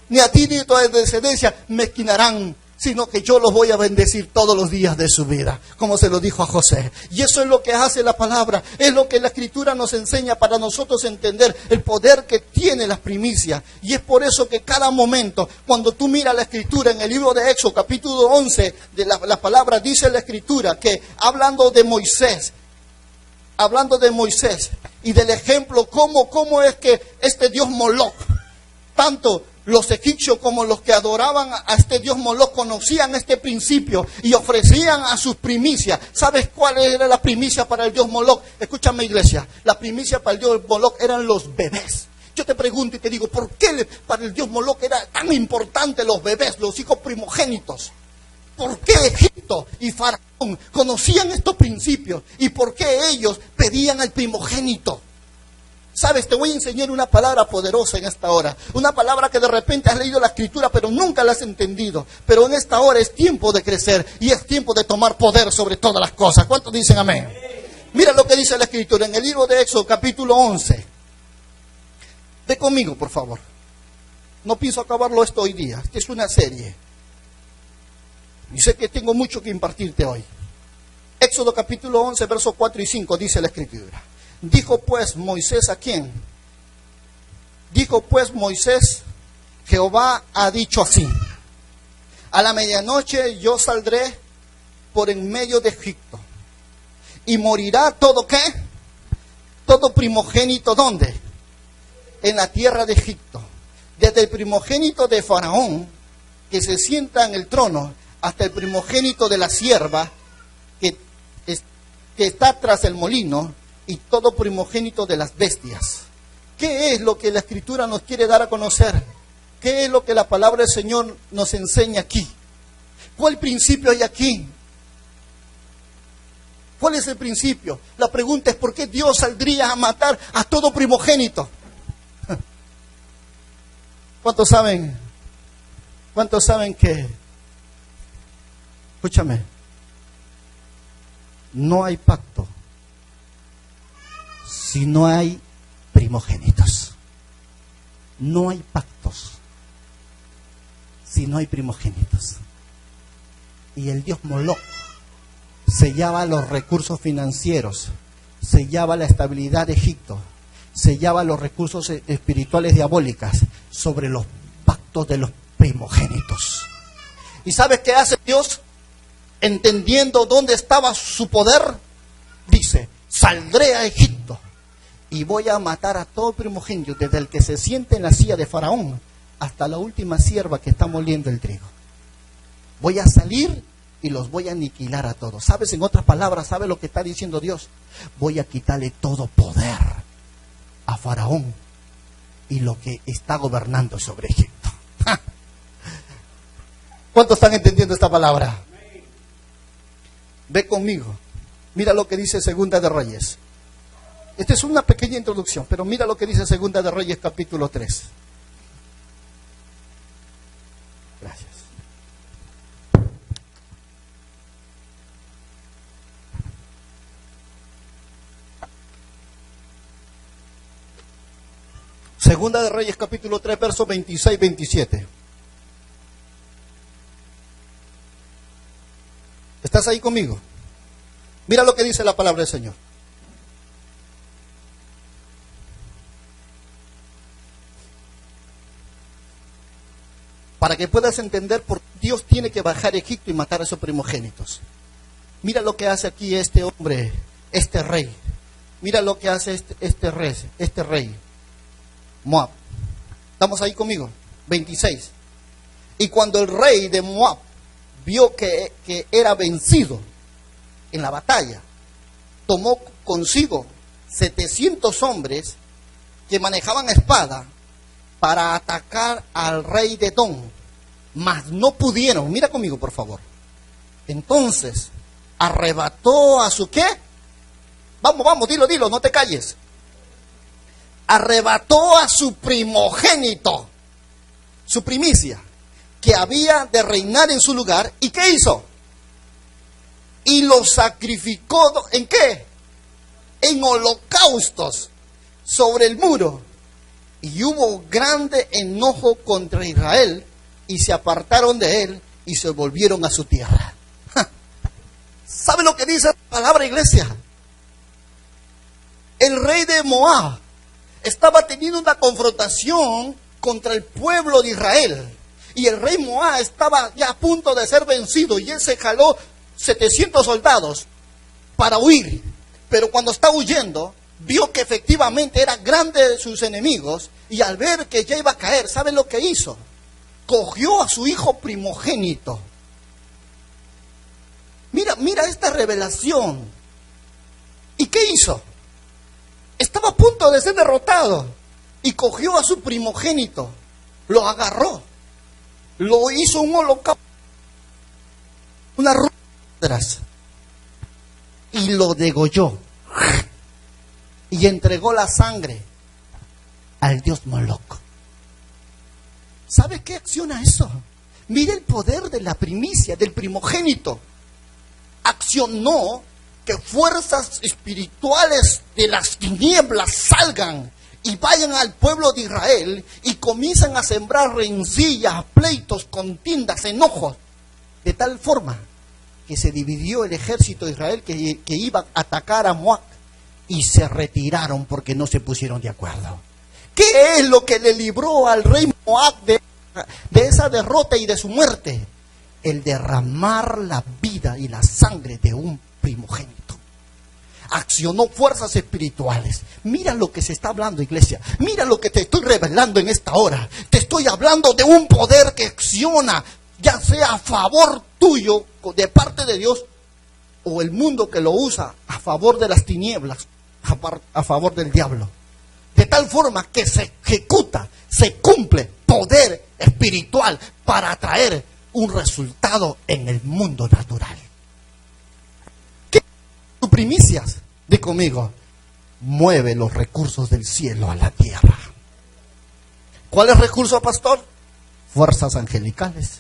Ni a ti ni a tu descendencia mezquinarán, sino que yo los voy a bendecir todos los días de su vida, como se lo dijo a José. Y eso es lo que hace la palabra, es lo que la Escritura nos enseña para nosotros entender el poder que tiene las primicias. Y es por eso que cada momento, cuando tú miras la Escritura en el libro de Éxodo, capítulo 11, de la palabra dice la Escritura que hablando de Moisés y del ejemplo, cómo es que este Dios Moloc, tanto los egipcios como los que adoraban a este dios Moloc conocían este principio y ofrecían a sus primicias. ¿Sabes cuál era la primicia para el dios Moloc? Escúchame, iglesia, la primicia para el dios Moloc eran los bebés. Yo te pregunto y te digo, ¿por qué para el dios Moloc era tan importante los bebés, los hijos primogénitos? ¿Por qué Egipto y Faraón conocían estos principios? ¿Y por qué ellos pedían al primogénito? Sabes, te voy a enseñar una palabra poderosa en esta hora. Una palabra que de repente has leído la Escritura, pero nunca la has entendido. Pero en esta hora es tiempo de crecer y es tiempo de tomar poder sobre todas las cosas. ¿Cuántos dicen amén? Mira lo que dice la Escritura en el libro de Éxodo, capítulo 11. Ve conmigo, por favor. No pienso acabarlo esto hoy día. Esta es una serie. Y sé que tengo mucho que impartirte hoy. Éxodo, capítulo 11, versos 4 y 5, dice la Escritura. Dijo pues Moisés, ¿a quién? Dijo pues Moisés, Jehová ha dicho así: a la medianoche yo saldré por en medio de Egipto, y morirá todo, ¿qué? Todo primogénito, ¿dónde? En la tierra de Egipto, desde el primogénito de Faraón, que se sienta en el trono, hasta el primogénito de la sierva, que está tras el molino, y todo primogénito de las bestias. ¿Qué es lo que la Escritura nos quiere dar a conocer? ¿Qué es lo que la palabra del Señor nos enseña aquí? ¿Cuál principio hay aquí? ¿Cuál es el principio? La pregunta es: ¿por qué Dios saldría a matar a todo primogénito? ¿Cuántos saben? ¿Cuántos saben que? Escúchame. No hay pacto si no hay primogénitos. No hay pactos si no hay primogénitos. Y el dios Moloc sellaba los recursos financieros, sellaba la estabilidad de Egipto, sellaba los recursos espirituales diabólicas sobre los pactos de los primogénitos. ¿Y sabes qué hace Dios? Entendiendo dónde estaba su poder, dice: saldré a Egipto y voy a matar a todo primogénito, desde el que se siente en la silla de Faraón hasta la última sierva que está moliendo el trigo. Voy a salir y los voy a aniquilar a todos. ¿Sabes? En otras palabras, ¿sabes lo que está diciendo Dios? Voy a quitarle todo poder a Faraón y lo que está gobernando sobre Egipto. ¿Cuántos están entendiendo esta palabra? Ve conmigo. Mira lo que dice Segunda de Reyes. Esta es una pequeña introducción, pero mira lo que dice Segunda de Reyes, capítulo 3. Gracias. Segunda de Reyes, capítulo 3, versos 26-27. ¿Estás ahí conmigo? Mira lo que dice la palabra del Señor. Para que puedas entender por qué Dios tiene que bajar a Egipto y matar a esos primogénitos. Mira lo que hace aquí este hombre, este rey. Mira lo que hace este rey. Moab. ¿Estamos ahí conmigo? 26. Y cuando el rey de Moab vio que era vencido en la batalla, tomó consigo 700 hombres que manejaban espada para atacar al rey de Edom, mas no pudieron. Mira conmigo, por favor. Entonces arrebató a su ¿qué? Vamos, dilo, no te calles. arrebató a su primogénito, su primicia, que había de reinar en su lugar. ¿Y qué hizo? Y lo sacrificó, ¿en qué? En holocaustos sobre el muro. Y hubo grande enojo contra Israel, y se apartaron de él y se volvieron a su tierra. ¿Sabe lo que dice la palabra, iglesia? El rey de Moab estaba teniendo una confrontación contra el pueblo de Israel. Y el rey Moab estaba ya a punto de ser vencido. Y él se jaló 700 soldados para huir. Pero cuando está huyendo, vio que efectivamente era grande de sus enemigos. Y al ver que ya iba a caer, ¿saben lo que hizo? Cogió a su hijo primogénito. Mira esta revelación. ¿Y qué hizo? Estaba a punto de ser derrotado. Y cogió a su primogénito. Lo agarró. Lo hizo un holocausto. Unas ruedas. Y lo degolló. Y entregó la sangre al dios Moloch. ¿Sabe qué acciona eso? Mire el poder de la primicia, del primogénito. Accionó que fuerzas espirituales de las tinieblas salgan y vayan al pueblo de Israel y comienzan a sembrar rencillas, pleitos, contiendas, enojos, de tal forma que se dividió el ejército de Israel que iba a atacar a Moab y se retiraron porque no se pusieron de acuerdo. ¿Qué es lo que le libró al rey Moab de esa derrota y de su muerte? El derramar la vida y la sangre de un primogénito. Accionó fuerzas espirituales. Mira lo que se está hablando, iglesia. Mira lo que te estoy revelando en esta hora. Te estoy hablando de un poder que acciona, ya sea a favor tuyo, de parte de Dios, o el mundo que lo usa a favor de las tinieblas, a favor del diablo. De tal forma que se ejecuta, se cumple poder espiritual para traer un resultado en el mundo natural. ¿Qué tus primicias? Di conmigo, mueve los recursos del cielo a la tierra. ¿Cuáles recursos, pastor? Fuerzas angelicales,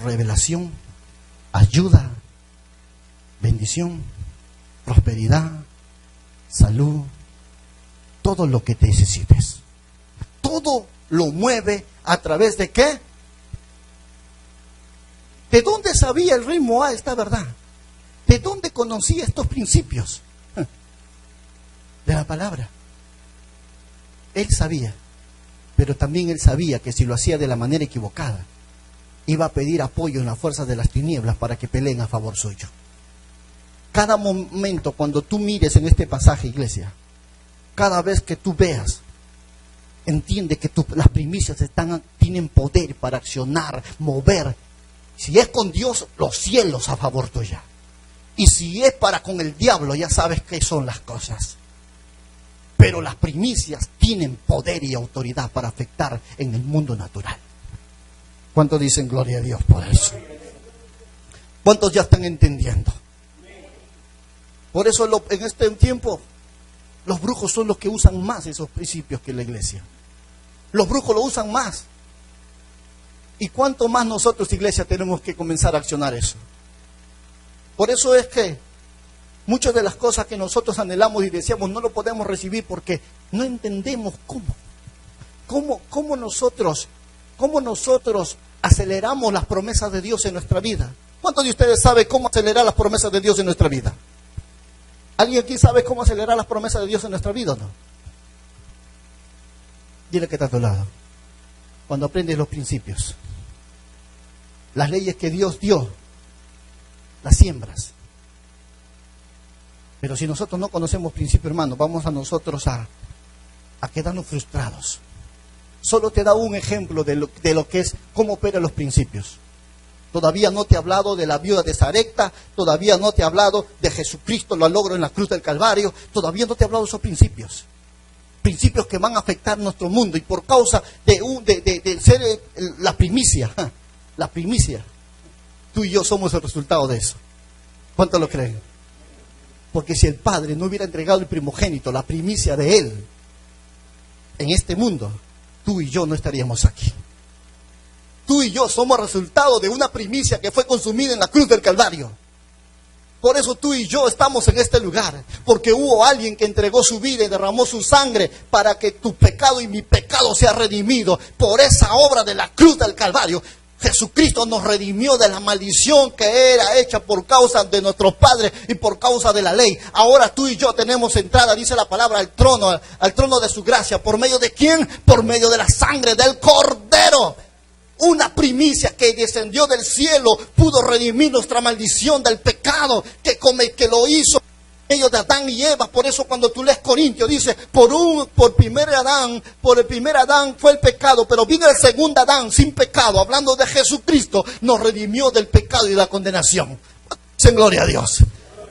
revelación, ayuda, bendición, prosperidad, salud, todo lo que te necesites. Todo lo mueve a través de ¿qué? ¿De dónde sabía el rey Moab esta verdad? ¿De dónde conocía estos principios? De la palabra. Él sabía, pero también él sabía que si lo hacía de la manera equivocada, iba a pedir apoyo en las fuerzas de las tinieblas para que peleen a favor suyo. Cada momento cuando tú mires en este pasaje, iglesia, cada vez que tú veas, entiende que las primicias tienen poder para accionar, mover. Si es con Dios, los cielos a favor tuya. Y si es para con el diablo, ya sabes qué son las cosas. Pero las primicias tienen poder y autoridad para afectar en el mundo natural. ¿Cuántos dicen gloria a Dios por eso? ¿Cuántos ya están entendiendo? Por eso en este tiempo los brujos son los que usan más esos principios que la iglesia. Los brujos lo usan más. ¿Y cuánto más nosotros, iglesia, tenemos que comenzar a accionar eso? Por eso es que muchas de las cosas que nosotros anhelamos y deseamos no lo podemos recibir porque no entendemos cómo nosotros aceleramos las promesas de Dios en nuestra vida. ¿Cuántos de ustedes saben cómo acelerar las promesas de Dios en nuestra vida? ¿Alguien aquí sabe cómo acelerar las promesas de Dios en nuestra vida o no? Dile que está a tu lado. Cuando aprendes los principios, las leyes que Dios dio, las siembras. Pero si nosotros no conocemos principios, hermanos, vamos a nosotros a quedarnos frustrados. Solo te da un ejemplo de lo que es, cómo operan los principios. Todavía no te he hablado de la viuda de Sarepta, todavía no te he hablado de Jesucristo, lo logró en la cruz del Calvario, todavía no te he hablado de esos principios. Principios que van a afectar nuestro mundo y por causa de ser la primicia, tú y yo somos el resultado de eso. ¿Cuántos lo creen? Porque si el Padre no hubiera entregado el primogénito, la primicia de Él, en este mundo, tú y yo no estaríamos aquí. Tú y yo somos resultado de una primicia que fue consumida en la cruz del Calvario. Por eso tú y yo estamos en este lugar, porque hubo alguien que entregó su vida y derramó su sangre para que tu pecado y mi pecado sea redimido. Por esa obra de la cruz del Calvario, Jesucristo nos redimió de la maldición que era hecha por causa de nuestros padres y por causa de la ley. Ahora tú y yo tenemos entrada, dice la palabra, al trono de su gracia. ¿Por medio de quién? Por medio de la sangre del Cordero. Una primicia que descendió del cielo pudo redimir nuestra maldición del pecado que lo hizo ellos de Adán y Eva. Por eso cuando tú lees Corintios dice, por el primer Adán fue el pecado, pero vino el segundo Adán sin pecado, hablando de Jesucristo, nos redimió del pecado y de la condenación. En gloria a Dios.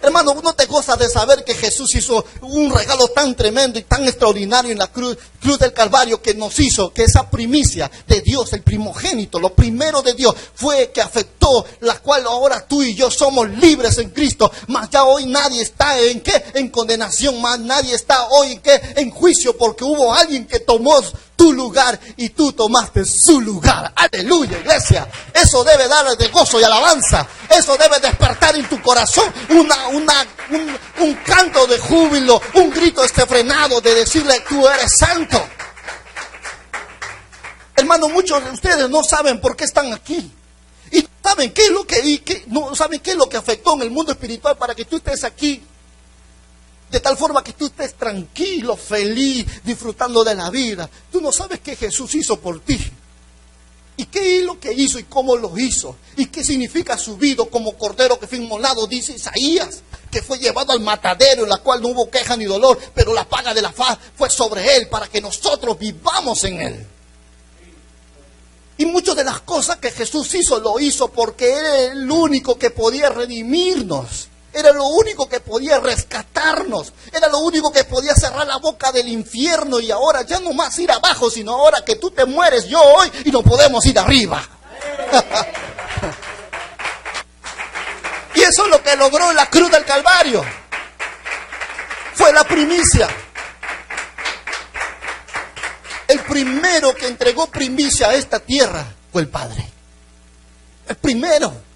Hermano, ¿no te gozas de saber que Jesús hizo un regalo tan tremendo y tan extraordinario en la cruz del Calvario, que nos hizo que esa primicia de Dios, el primogénito, lo primero de Dios, fue que afectó, la cual ahora tú y yo somos libres en Cristo? Mas ya hoy nadie está en qué, en condenación, más nadie está hoy en qué, en juicio, porque hubo alguien que tomó tu lugar y tú tomaste su lugar. Aleluya, iglesia. Eso debe darle de gozo y alabanza. Eso debe despertar en tu corazón un canto de júbilo, un grito frenado de decirle, tú eres santo. Hermano, muchos de ustedes no saben por qué están aquí. Y saben no saben qué es lo que afectó en el mundo espiritual para que tú estés aquí. De tal forma que tú estés tranquilo, feliz, disfrutando de la vida. Tú no sabes qué Jesús hizo por ti. ¿Y qué es lo que hizo y cómo lo hizo? ¿Y qué significa su vida como cordero que fue inmolado? Dice Isaías, que fue llevado al matadero, en la cual no hubo queja ni dolor, pero la paga de la faz fue sobre él para que nosotros vivamos en él. Y muchas de las cosas que Jesús hizo, lo hizo porque era el único que podía redimirnos. Era lo único que podía rescatarnos. Era lo único que podía cerrar la boca del infierno. Y ahora ya no más ir abajo, sino ahora que tú te mueres, yo hoy, y no podemos ir arriba. Y eso es lo que logró en la cruz del Calvario. Fue la primicia. El primero que entregó primicia a esta tierra fue el Padre. El primero.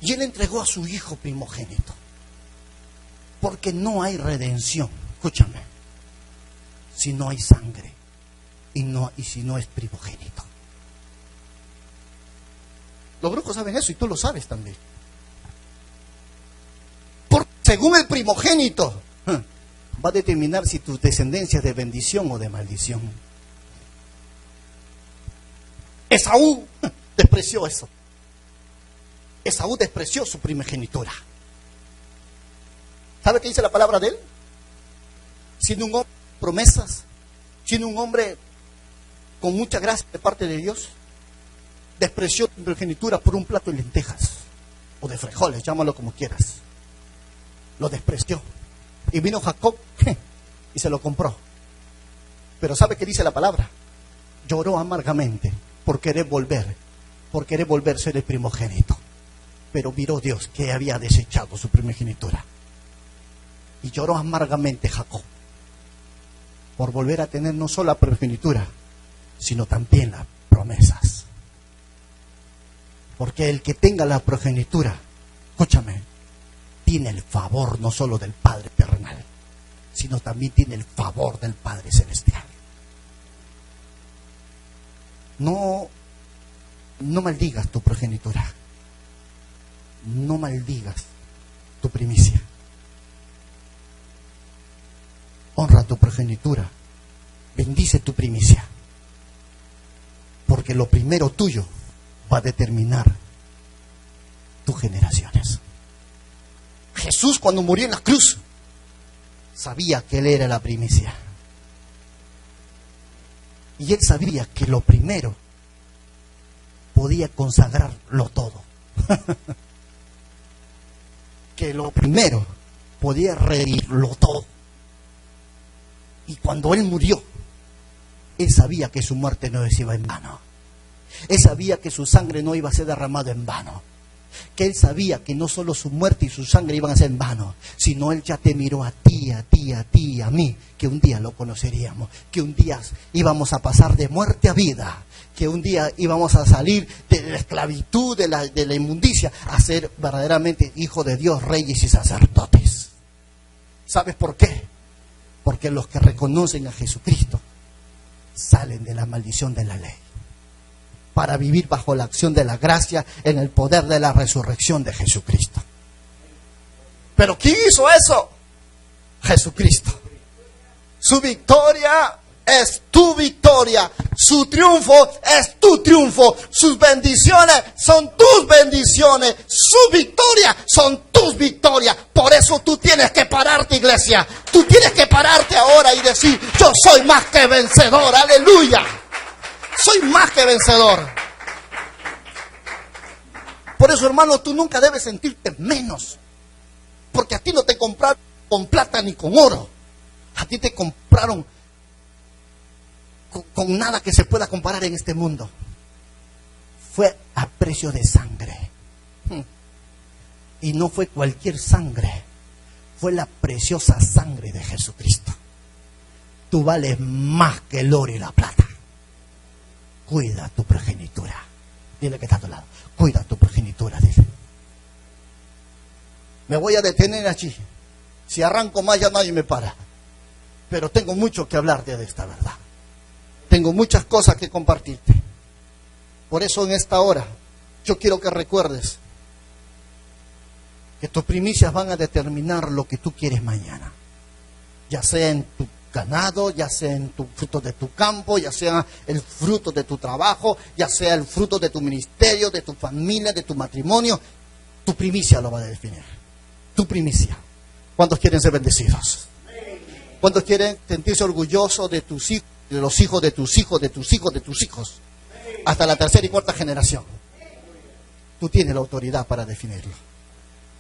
Y Él entregó a su Hijo primogénito. Porque no hay redención, escúchame, si no hay sangre y si no es primogénito. Los brujos saben eso y tú lo sabes también. Porque según el primogénito va a determinar si tu descendencia es de bendición o de maldición. Esaú despreció eso. Esaú despreció su primogenitura. ¿Sabe qué dice la palabra de él? Siendo un hombre de promesas, siendo un hombre con mucha gracia de parte de Dios, despreció su primogenitura por un plato de lentejas o de frijoles, llámalo como quieras. Lo despreció. Y vino Jacob y se lo compró. Pero ¿sabe qué dice la palabra? Lloró amargamente por querer volver a ser el primogénito. Pero miró Dios que había desechado su primogenitura. Y lloró amargamente Jacob por volver a tener no solo la primogenitura, sino también las promesas. Porque el que tenga la progenitura, escúchame, tiene el favor no solo del Padre terrenal, sino también tiene el favor del Padre celestial. No maldigas tu progenitura. No maldigas tu primicia. Honra tu progenitura. Bendice tu primicia. Porque lo primero tuyo va a determinar tus generaciones. Jesús, cuando murió en la cruz, sabía que Él era la primicia. Y Él sabía que lo primero podía consagrarlo todo. Que lo primero podía redimirlo todo. Y cuando Él murió, Él sabía que su muerte no se iba en vano. Él sabía que su sangre no iba a ser derramada en vano. que Él sabía que no solo su muerte y su sangre iban a ser en vano, sino Él ya te miró a ti, a ti, a ti y a mí, que un día lo conoceríamos, que un día íbamos a pasar de muerte a vida, que un día íbamos a salir de la esclavitud, de la inmundicia, a ser verdaderamente hijos de Dios, reyes y sacerdotes. ¿Sabes por qué? Porque los que reconocen a Jesucristo salen de la maldición de la ley para vivir bajo la acción de la gracia en el poder de la resurrección de Jesucristo. ¿Pero quién hizo eso? Jesucristo. Su victoria es tu victoria, su triunfo es tu triunfo, sus bendiciones son tus bendiciones, su victoria son tus victorias. Por eso tú tienes que pararte, iglesia. Tú tienes que pararte ahora y decir: yo soy más que vencedor, aleluya. Soy más que vencedor. Por eso, hermano, tú nunca debes sentirte menos, porque a ti no te compraron con plata ni con oro. A ti te compraron con nada que se pueda comparar en este mundo. Fue a precio de sangre. Y no fue cualquier sangre, fue la preciosa sangre de Jesucristo. Tú vales más que el oro y la plata. Cuida tu progenitura. Dile que está a tu lado: cuida tu progenitura, dile. Me voy a detener allí. Si arranco más ya nadie me para. Pero tengo mucho que hablarte de esta verdad. Tengo muchas cosas que compartirte. Por eso en esta hora yo quiero que recuerdes que tus primicias van a determinar lo que tú quieres mañana. Ya sea en tu ganado, ya sea en tu fruto de tu campo, ya sea el fruto de tu trabajo, ya sea el fruto de tu ministerio, de tu familia, de tu matrimonio. Tu primicia lo va a definir. Tu primicia. ¿Cuántos quieren ser bendecidos? ¿Cuántos quieren sentirse orgullosos de tus hijos, de los hijos de tus hijos, de tus hijos, de tus hijos? Hasta la tercera y cuarta generación. Tú tienes la autoridad para definirlo.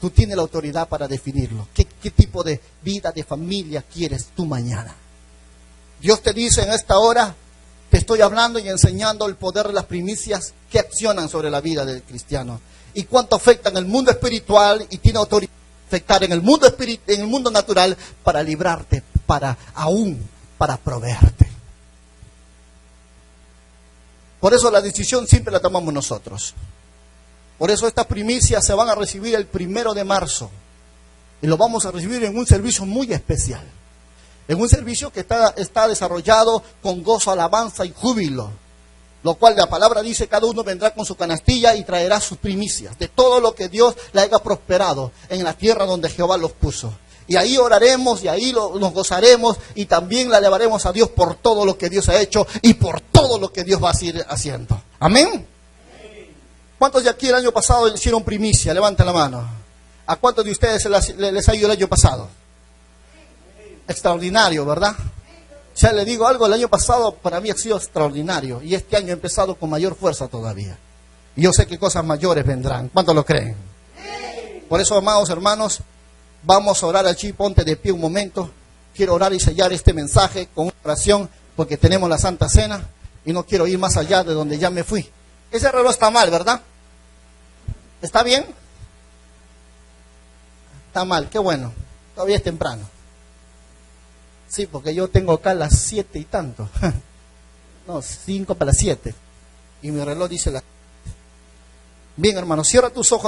Tú tienes la autoridad para definirlo. ¿Qué tipo de vida, de familia quieres tú mañana? Dios te dice en esta hora, te estoy hablando y enseñando el poder de las primicias que accionan sobre la vida del cristiano. Y cuánto afectan el mundo espiritual y tiene autoridad para afectar en el mundo natural para librarte, para proveerte. Por eso la decisión siempre la tomamos nosotros. Por eso estas primicias se van a recibir el 1 de marzo. Y lo vamos a recibir en un servicio muy especial. En un servicio que está desarrollado con gozo, alabanza y júbilo. Lo cual la palabra dice: cada uno vendrá con su canastilla y traerá sus primicias. De todo lo que Dios le haya prosperado en la tierra donde Jehová los puso. Y ahí oraremos y ahí nos gozaremos y también le alabaremos a Dios por todo lo que Dios ha hecho y por todo lo que Dios va a seguir haciendo. Amén. ¿Cuántos de aquí el año pasado hicieron primicia? Levanten la mano. ¿A cuántos de ustedes les ha ido el año pasado? Extraordinario, ¿verdad? Ya le digo algo, el año pasado para mí ha sido extraordinario y este año he empezado con mayor fuerza todavía. Y yo sé que cosas mayores vendrán. ¿Cuántos lo creen? Por eso, amados hermanos, vamos a orar allí. Ponte de pie un momento. Quiero orar y sellar este mensaje con una oración porque tenemos la Santa Cena y no quiero ir más allá de donde ya me fui. Ese reloj está mal, ¿verdad? ¿Está bien? Está mal, qué bueno. Todavía es temprano. Sí, porque yo tengo acá las 7 y tanto. No, 5 para las 7. Y mi reloj dice las... Bien, hermano, cierra tus ojos.